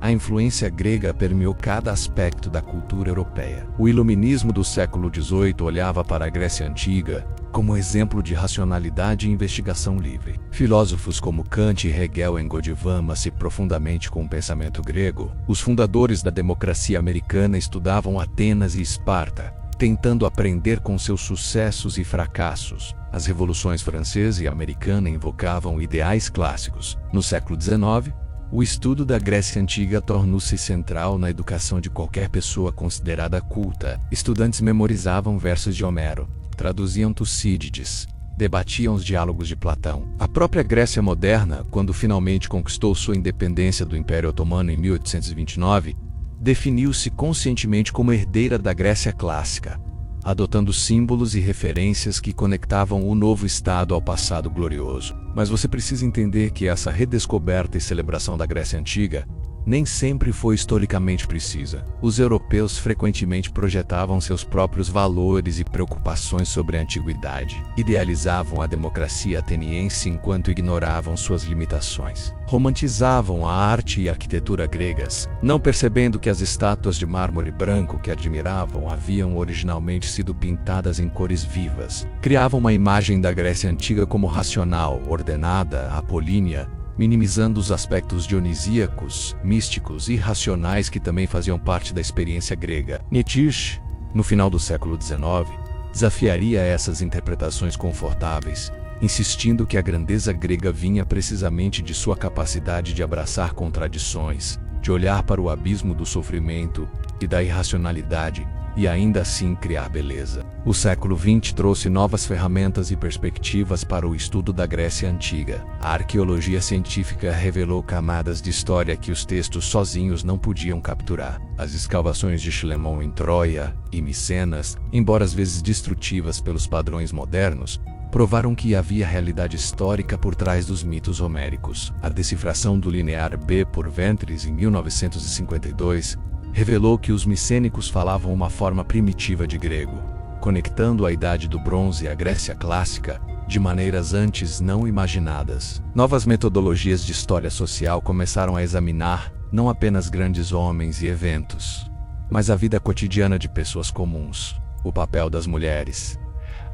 a influência grega permeou cada aspecto da cultura europeia. O iluminismo do século XVIII olhava para a Grécia Antiga como exemplo de racionalidade e investigação livre. Filósofos como Kant e Hegel engodivavam-se profundamente com o pensamento grego. Os fundadores da democracia americana estudavam Atenas e Esparta, tentando aprender com seus sucessos e fracassos. As revoluções francesa e americana invocavam ideais clássicos. No século XIX, o estudo da Grécia Antiga tornou-se central na educação de qualquer pessoa considerada culta. Estudantes memorizavam versos de Homero, traduziam Tucídides, debatiam os diálogos de Platão. A própria Grécia moderna, quando finalmente conquistou sua independência do Império Otomano em 1829, definiu-se conscientemente como herdeira da Grécia clássica, adotando símbolos e referências que conectavam o novo Estado ao passado glorioso. Mas você precisa entender que essa redescoberta e celebração da Grécia Antiga nem sempre foi historicamente precisa. Os europeus frequentemente projetavam seus próprios valores e preocupações sobre a antiguidade. Idealizavam a democracia ateniense enquanto ignoravam suas limitações. Romantizavam a arte e a arquitetura gregas, não percebendo que as estátuas de mármore branco que admiravam haviam originalmente sido pintadas em cores vivas. Criavam uma imagem da Grécia Antiga como racional, ordenada, apolínea, minimizando os aspectos dionisíacos, místicos e racionais que também faziam parte da experiência grega. Nietzsche, no final do século XIX, desafiaria essas interpretações confortáveis, insistindo que a grandeza grega vinha precisamente de sua capacidade de abraçar contradições, de olhar para o abismo do sofrimento e da irracionalidade, e ainda assim criar beleza. O século XX trouxe novas ferramentas e perspectivas para o estudo da Grécia Antiga. A arqueologia científica revelou camadas de história que os textos sozinhos não podiam capturar. As escavações de Chilemon em Troia e Micenas, embora às vezes destrutivas pelos padrões modernos, provaram que havia realidade histórica por trás dos mitos homéricos. A decifração do linear B por Ventris em 1952 revelou que os micênicos falavam uma forma primitiva de grego, conectando a Idade do Bronze à Grécia Clássica de maneiras antes não imaginadas. Novas metodologias de história social começaram a examinar não apenas grandes homens e eventos, mas a vida cotidiana de pessoas comuns, o papel das mulheres,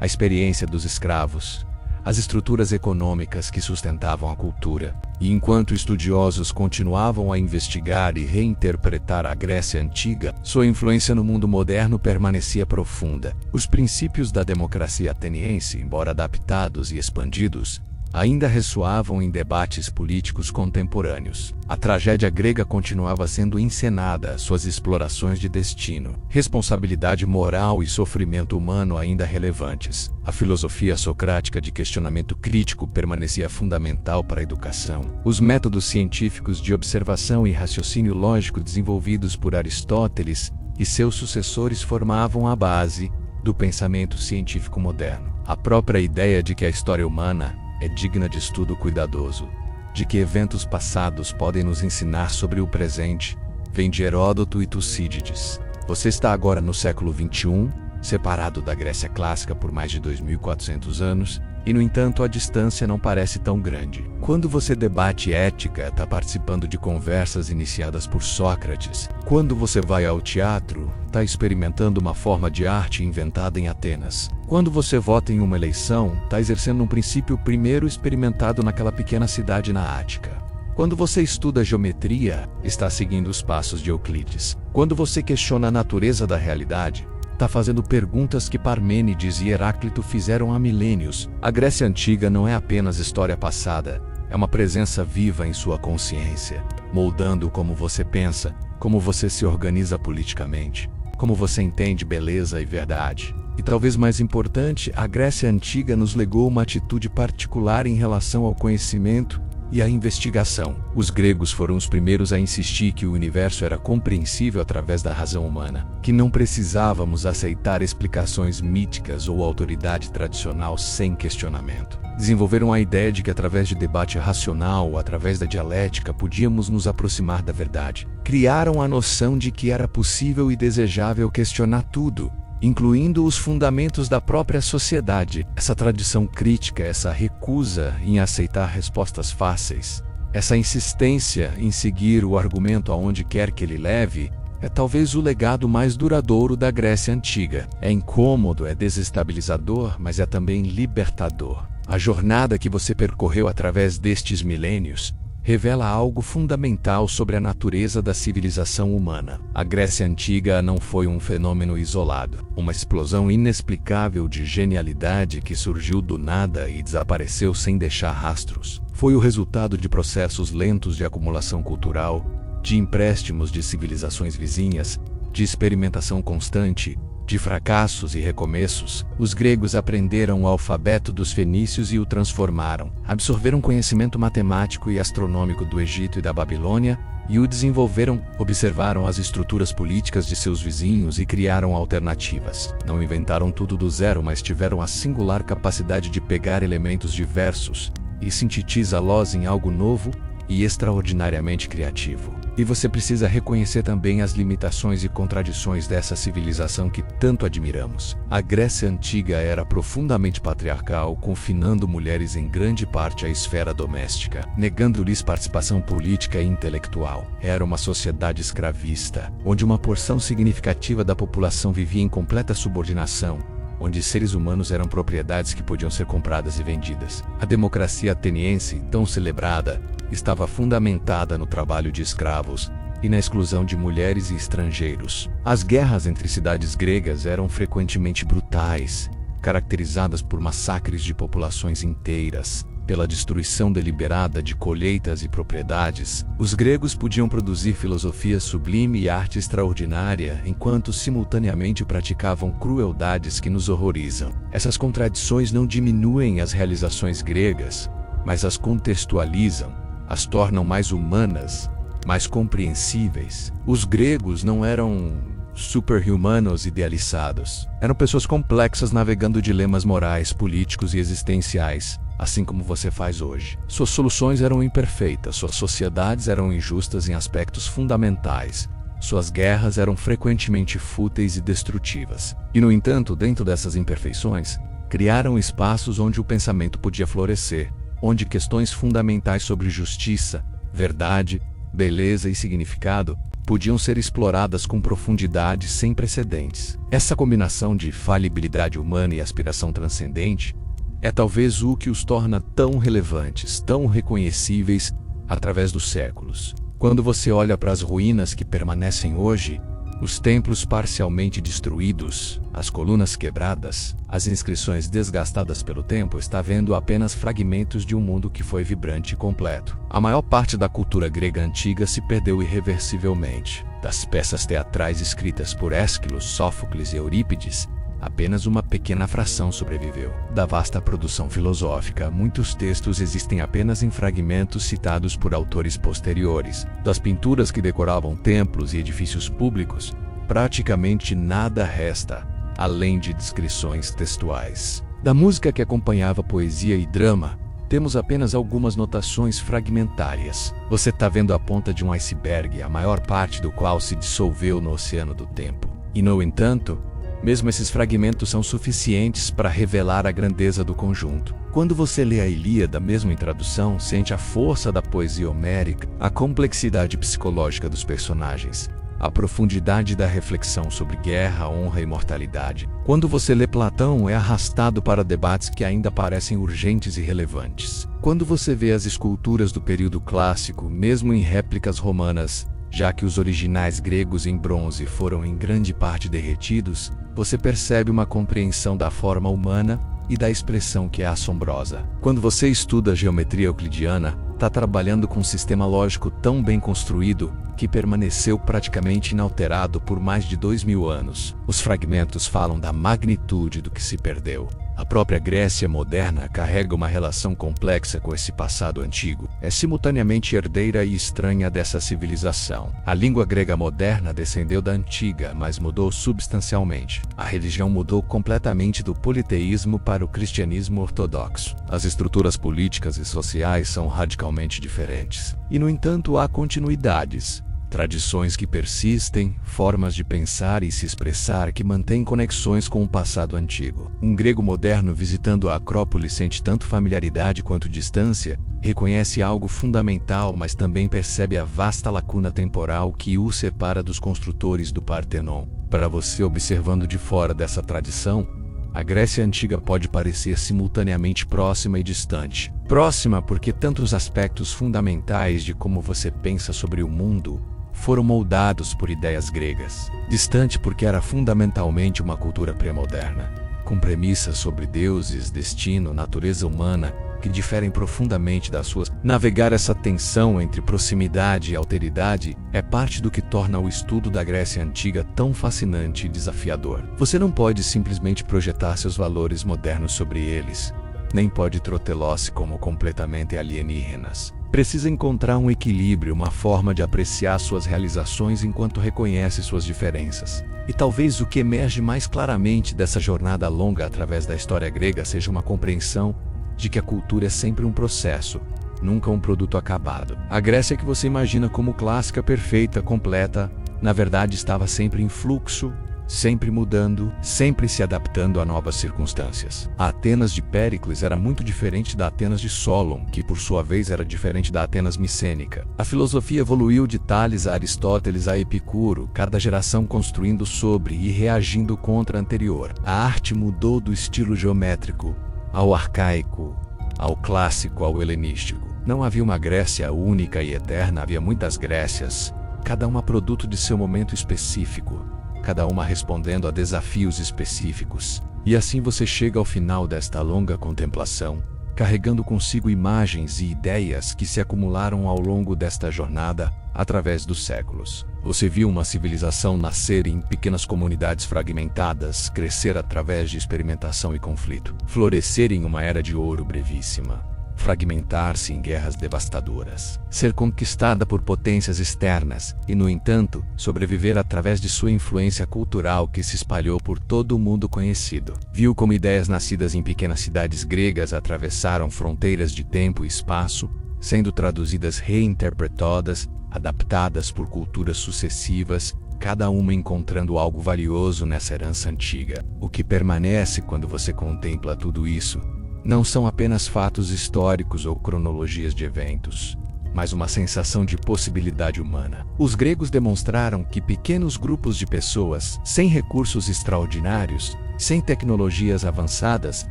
a experiência dos escravos, as estruturas econômicas que sustentavam a cultura. E enquanto estudiosos continuavam a investigar e reinterpretar a Grécia Antiga, sua influência no mundo moderno permanecia profunda. Os princípios da democracia ateniense, embora adaptados e expandidos, ainda ressoavam em debates políticos contemporâneos. A tragédia grega continuava sendo encenada, suas explorações de destino, responsabilidade moral e sofrimento humano ainda relevantes. A filosofia socrática de questionamento crítico permanecia fundamental para a educação. Os métodos científicos de observação e raciocínio lógico desenvolvidos por Aristóteles e seus sucessores formavam a base do pensamento científico moderno. A própria ideia de que a história humana é digna de estudo cuidadoso, de que eventos passados podem nos ensinar sobre o presente, vem de Heródoto e Tucídides. Você está agora no século XXI, separado da Grécia Clássica por mais de 2.400 anos, e no entanto a distância não parece tão grande. Quando você debate ética, está participando de conversas iniciadas por Sócrates. Quando você vai ao teatro, está experimentando uma forma de arte inventada em Atenas. Quando você vota em uma eleição, está exercendo um princípio primeiro experimentado naquela pequena cidade na Ática. Quando você estuda geometria, está seguindo os passos de Euclides. Quando você questiona a natureza da realidade, está fazendo perguntas que Parmênides e Heráclito fizeram há milênios. A Grécia Antiga não é apenas história passada, é uma presença viva em sua consciência, moldando como você pensa, como você se organiza politicamente, como você entende beleza e verdade. E talvez mais importante, a Grécia Antiga nos legou uma atitude particular em relação ao conhecimento e à investigação. Os gregos foram os primeiros a insistir que o universo era compreensível através da razão humana, que não precisávamos aceitar explicações míticas ou autoridade tradicional sem questionamento. Desenvolveram a ideia de que através de debate racional, através da dialética, podíamos nos aproximar da verdade. Criaram a noção de que era possível e desejável questionar tudo, incluindo os fundamentos da própria sociedade. Essa tradição crítica, essa recusa em aceitar respostas fáceis, essa insistência em seguir o argumento aonde quer que ele leve, é talvez o legado mais duradouro da Grécia Antiga. É incômodo, é desestabilizador, mas é também libertador. A jornada que você percorreu através destes milênios revela algo fundamental sobre a natureza da civilização humana. A Grécia Antiga não foi um fenômeno isolado, uma explosão inexplicável de genialidade que surgiu do nada e desapareceu sem deixar rastros. Foi o resultado de processos lentos de acumulação cultural, de empréstimos de civilizações vizinhas, de experimentação constante, de fracassos e recomeços. Os gregos aprenderam o alfabeto dos fenícios e o transformaram. Absorveram conhecimento matemático e astronômico do Egito e da Babilônia e o desenvolveram. Observaram as estruturas políticas de seus vizinhos e criaram alternativas. Não inventaram tudo do zero, mas tiveram a singular capacidade de pegar elementos diversos e sintetizá-los em algo novo e extraordinariamente criativo. E você precisa reconhecer também as limitações e contradições dessa civilização que tanto admiramos. A Grécia Antiga era profundamente patriarcal, confinando mulheres em grande parte à esfera doméstica, negando-lhes participação política e intelectual. Era uma sociedade escravista, onde uma porção significativa da população vivia em completa subordinação, onde seres humanos eram propriedades que podiam ser compradas e vendidas. A democracia ateniense, tão celebrada, estava fundamentada no trabalho de escravos, e na exclusão de mulheres e estrangeiros. As guerras entre cidades gregas eram frequentemente brutais, caracterizadas por massacres de populações inteiras, pela destruição deliberada de colheitas e propriedades. Os gregos podiam produzir filosofia sublime e arte extraordinária, enquanto simultaneamente praticavam crueldades que nos horrorizam. Essas contradições não diminuem as realizações gregas, mas as contextualizam, as tornam mais humanas, mais compreensíveis. Os gregos não eram super-humanos idealizados. Eram pessoas complexas navegando dilemas morais, políticos e existenciais, assim como você faz hoje. Suas soluções eram imperfeitas, suas sociedades eram injustas em aspectos fundamentais, suas guerras eram frequentemente fúteis e destrutivas. E, no entanto, dentro dessas imperfeições, criaram espaços onde o pensamento podia florescer, onde questões fundamentais sobre justiça, verdade, beleza e significado podiam ser exploradas com profundidade sem precedentes. Essa combinação de falibilidade humana e aspiração transcendente é talvez o que os torna tão relevantes, tão reconhecíveis através dos séculos. Quando você olha para as ruínas que permanecem hoje, os templos parcialmente destruídos, as colunas quebradas, as inscrições desgastadas pelo tempo, está vendo apenas fragmentos de um mundo que foi vibrante e completo. A maior parte da cultura grega antiga se perdeu irreversivelmente. Das peças teatrais escritas por Ésquilo, Sófocles e Eurípides, apenas uma pequena fração sobreviveu. Da vasta produção filosófica, muitos textos existem apenas em fragmentos citados por autores posteriores. Das pinturas que decoravam templos e edifícios públicos, praticamente nada resta, além de descrições textuais. Da música que acompanhava poesia e drama, temos apenas algumas notações fragmentárias. Você está vendo a ponta de um iceberg, a maior parte do qual se dissolveu no oceano do tempo. E, no entanto, mesmo esses fragmentos são suficientes para revelar a grandeza do conjunto. Quando você lê a Ilíada, mesmo em tradução, sente a força da poesia homérica, a complexidade psicológica dos personagens, a profundidade da reflexão sobre guerra, honra e mortalidade. Quando você lê Platão, é arrastado para debates que ainda parecem urgentes e relevantes. Quando você vê as esculturas do período clássico, mesmo em réplicas romanas, já que os originais gregos em bronze foram em grande parte derretidos, você percebe uma compreensão da forma humana e da expressão que é assombrosa. Quando você estuda a geometria euclidiana, está trabalhando com um sistema lógico tão bem construído que permaneceu praticamente inalterado por mais de 2000 anos. Os fragmentos falam da magnitude do que se perdeu. A própria Grécia moderna carrega uma relação complexa com esse passado antigo. É simultaneamente herdeira e estranha dessa civilização. A língua grega moderna descendeu da antiga, mas mudou substancialmente. A religião mudou completamente do politeísmo para o cristianismo ortodoxo. As estruturas políticas e sociais são radicalmente diferentes. E, no entanto, há continuidades. Tradições que persistem, formas de pensar e se expressar que mantêm conexões com o passado antigo. Um grego moderno visitando a Acrópole sente tanto familiaridade quanto distância, reconhece algo fundamental, mas também percebe a vasta lacuna temporal que o separa dos construtores do Partenon. Para você, observando de fora dessa tradição, a Grécia Antiga pode parecer simultaneamente próxima e distante. Próxima porque tantos aspectos fundamentais de como você pensa sobre o mundo foram moldados por ideias gregas. Distante porque era fundamentalmente uma cultura pré-moderna, com premissas sobre deuses, destino, natureza humana, que diferem profundamente das suas. Navegar essa tensão entre proximidade e alteridade é parte do que torna o estudo da Grécia Antiga tão fascinante e desafiador. Você não pode simplesmente projetar seus valores modernos sobre eles, nem pode tratá-los como completamente alienígenas. Precisa encontrar um equilíbrio, uma forma de apreciar suas realizações enquanto reconhece suas diferenças. E talvez o que emerge mais claramente dessa jornada longa através da história grega seja uma compreensão de que a cultura é sempre um processo, nunca um produto acabado. A Grécia que você imagina como clássica, perfeita, completa, na verdade estava sempre em fluxo, sempre mudando, sempre se adaptando a novas circunstâncias. A Atenas de Péricles era muito diferente da Atenas de Solon, que por sua vez era diferente da Atenas micênica. A filosofia evoluiu de Tales a Aristóteles a Epicuro, cada geração construindo sobre e reagindo contra a anterior. A arte mudou do estilo geométrico ao arcaico, ao clássico, ao helenístico. Não havia uma Grécia única e eterna, havia muitas Grécias, cada uma produto de seu momento específico, cada uma respondendo a desafios específicos. E assim você chega ao final desta longa contemplação, carregando consigo imagens e ideias que se acumularam ao longo desta jornada através dos séculos. Você viu uma civilização nascer em pequenas comunidades fragmentadas, crescer através de experimentação e conflito, florescer em uma era de ouro brevíssima, fragmentar-se em guerras devastadoras, ser conquistada por potências externas e, no entanto, sobreviver através de sua influência cultural que se espalhou por todo o mundo conhecido. Viu como ideias nascidas em pequenas cidades gregas atravessaram fronteiras de tempo e espaço, sendo traduzidas, reinterpretadas, adaptadas por culturas sucessivas, cada uma encontrando algo valioso nessa herança antiga. O que permanece quando você contempla tudo isso não são apenas fatos históricos ou cronologias de eventos, mas uma sensação de possibilidade humana. Os gregos demonstraram que pequenos grupos de pessoas, sem recursos extraordinários, sem tecnologias avançadas,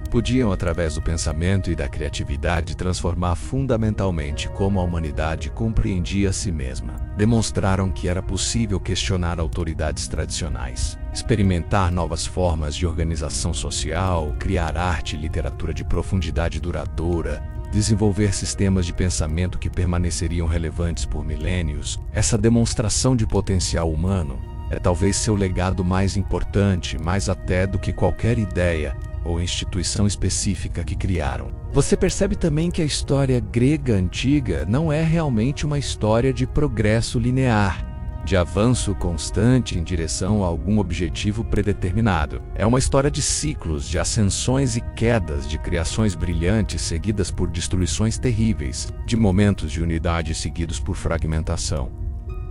podiam, através do pensamento e da criatividade, transformar fundamentalmente como a humanidade compreendia a si mesma. Demonstraram que era possível questionar autoridades tradicionais, experimentar novas formas de organização social, criar arte e literatura de profundidade duradoura, desenvolver sistemas de pensamento que permaneceriam relevantes por milênios. Essa demonstração de potencial humano é talvez seu legado mais importante, mais até do que qualquer ideia ou instituição específica que criaram. Você percebe também que a história grega antiga não é realmente uma história de progresso linear, de avanço constante em direção a algum objetivo predeterminado. É uma história de ciclos, de ascensões e quedas, de criações brilhantes seguidas por destruições terríveis, de momentos de unidade seguidos por fragmentação.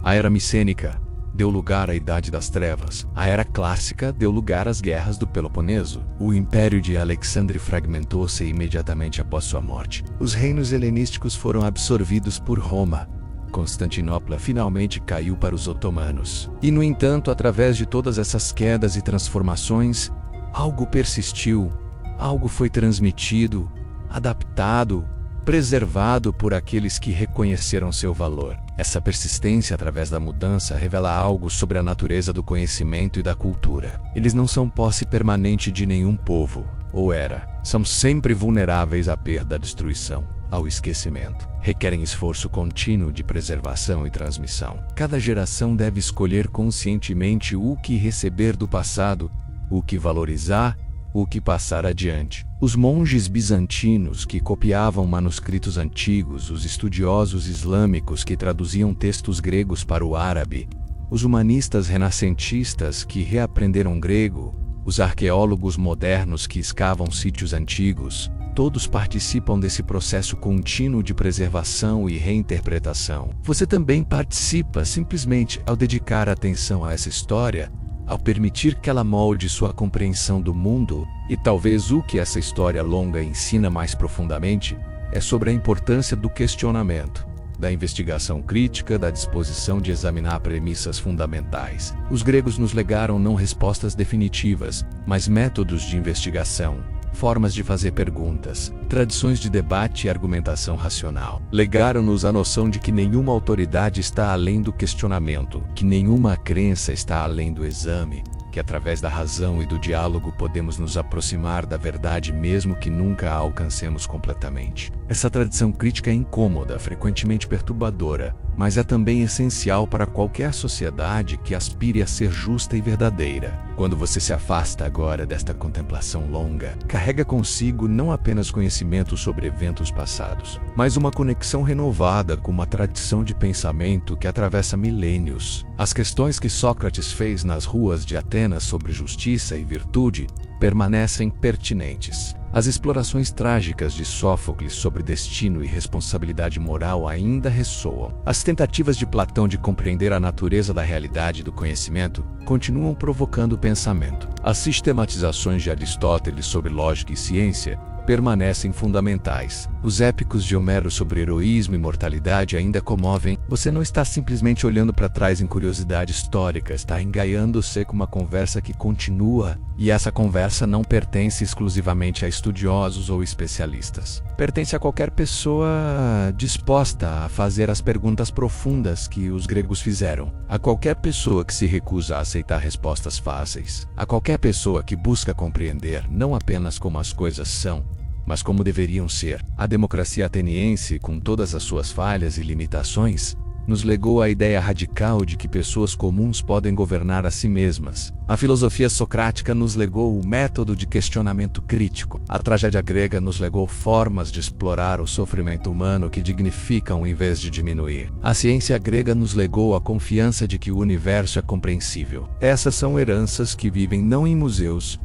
A Era Micênica deu lugar à Idade das Trevas. A Era Clássica deu lugar às Guerras do Peloponeso. O Império de Alexandre fragmentou-se imediatamente após sua morte. Os reinos helenísticos foram absorvidos por Roma. Constantinopla finalmente caiu para os otomanos. E, no entanto, através de todas essas quedas e transformações, algo persistiu, algo foi transmitido, adaptado, preservado por aqueles que reconheceram seu valor. Essa persistência através da mudança revela algo sobre a natureza do conhecimento e da cultura. Eles não são posse permanente de nenhum povo, ou era. São sempre vulneráveis à perda, à destruição, ao esquecimento. Requerem esforço contínuo de preservação e transmissão. Cada geração deve escolher conscientemente o que receber do passado, o que valorizar, o que passar adiante. Os monges bizantinos que copiavam manuscritos antigos, os estudiosos islâmicos que traduziam textos gregos para o árabe, os humanistas renascentistas que reaprenderam grego, os arqueólogos modernos que escavam sítios antigos, todos participam desse processo contínuo de preservação e reinterpretação. Você também participa simplesmente ao dedicar atenção a essa história, ao permitir que ela molde sua compreensão do mundo. E talvez o que essa história longa ensina mais profundamente é sobre a importância do questionamento, da investigação crítica, da disposição de examinar premissas fundamentais. Os gregos nos legaram não respostas definitivas, mas métodos de investigação, formas de fazer perguntas, tradições de debate e argumentação racional. Legaram-nos a noção de que nenhuma autoridade está além do questionamento, que nenhuma crença está além do exame, que através da razão e do diálogo podemos nos aproximar da verdade mesmo que nunca a alcancemos completamente. Essa tradição crítica é incômoda, frequentemente perturbadora, mas é também essencial para qualquer sociedade que aspire a ser justa e verdadeira. Quando você se afasta agora desta contemplação longa, carrega consigo não apenas conhecimento sobre eventos passados, mas uma conexão renovada com uma tradição de pensamento que atravessa milênios. As questões que Sócrates fez nas ruas de Atenas sobre justiça e virtude permanecem pertinentes. As explorações trágicas de Sófocles sobre destino e responsabilidade moral ainda ressoam. As tentativas de Platão de compreender a natureza da realidade e do conhecimento continuam provocando pensamento. As sistematizações de Aristóteles sobre lógica e ciência permanecem fundamentais. Os épicos de Homero sobre heroísmo e mortalidade ainda comovem. Você não está simplesmente olhando para trás em curiosidade histórica, está engaiando-se com uma conversa que continua, e essa conversa não pertence exclusivamente a estudiosos ou especialistas. Pertence a qualquer pessoa disposta a fazer as perguntas profundas que os gregos fizeram, a qualquer pessoa que se recusa a aceitar respostas fáceis, a qualquer pessoa que busca compreender não apenas como as coisas são, mas como deveriam ser. A democracia ateniense, com todas as suas falhas e limitações, nos legou a ideia radical de que pessoas comuns podem governar a si mesmas. A filosofia socrática nos legou o método de questionamento crítico. A tragédia grega nos legou formas de explorar o sofrimento humano que dignificam em vez de diminuir. A ciência grega nos legou a confiança de que o universo é compreensível. Essas são heranças que vivem não em museus,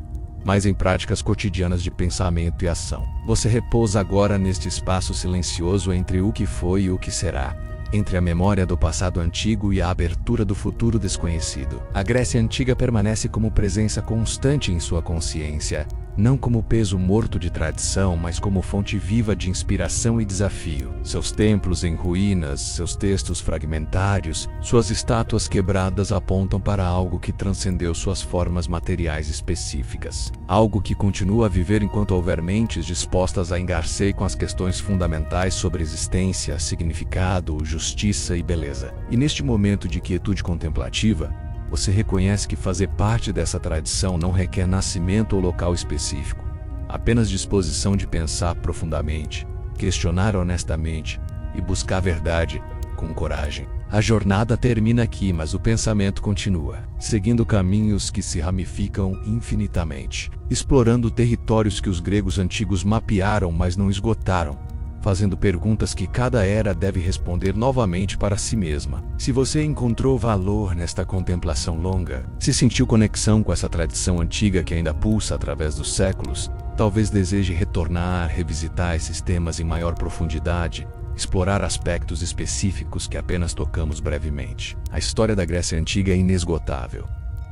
mas em práticas cotidianas de pensamento e ação. Você repousa agora neste espaço silencioso entre o que foi e o que será, entre a memória do passado antigo e a abertura do futuro desconhecido. A Grécia Antiga permanece como presença constante em sua consciência, não como peso morto de tradição, mas como fonte viva de inspiração e desafio. Seus templos em ruínas, seus textos fragmentários, suas estátuas quebradas apontam para algo que transcendeu suas formas materiais específicas. Algo que continua a viver enquanto houver mentes dispostas a engarcer com as questões fundamentais sobre existência, significado, justiça e beleza. E neste momento de quietude contemplativa, você reconhece que fazer parte dessa tradição não requer nascimento ou local específico, apenas disposição de pensar profundamente, questionar honestamente e buscar a verdade com coragem. A jornada termina aqui, mas o pensamento continua, seguindo caminhos que se ramificam infinitamente, explorando territórios que os gregos antigos mapearam, mas não esgotaram, fazendo perguntas que cada era deve responder novamente para si mesma. Se você encontrou valor nesta contemplação longa, se sentiu conexão com essa tradição antiga que ainda pulsa através dos séculos, talvez deseje retornar, revisitar esses temas em maior profundidade, explorar aspectos específicos que apenas tocamos brevemente. A história da Grécia Antiga é inesgotável,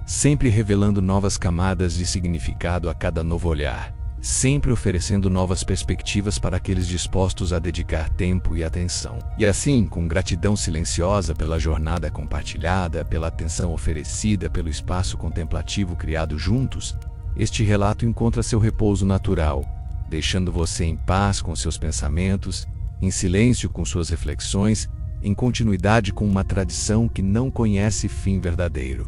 sempre revelando novas camadas de significado a cada novo olhar, sempre oferecendo novas perspectivas para aqueles dispostos a dedicar tempo e atenção. E assim, com gratidão silenciosa pela jornada compartilhada, pela atenção oferecida, pelo espaço contemplativo criado juntos, este relato encontra seu repouso natural, deixando você em paz com seus pensamentos, em silêncio com suas reflexões, em continuidade com uma tradição que não conhece fim verdadeiro.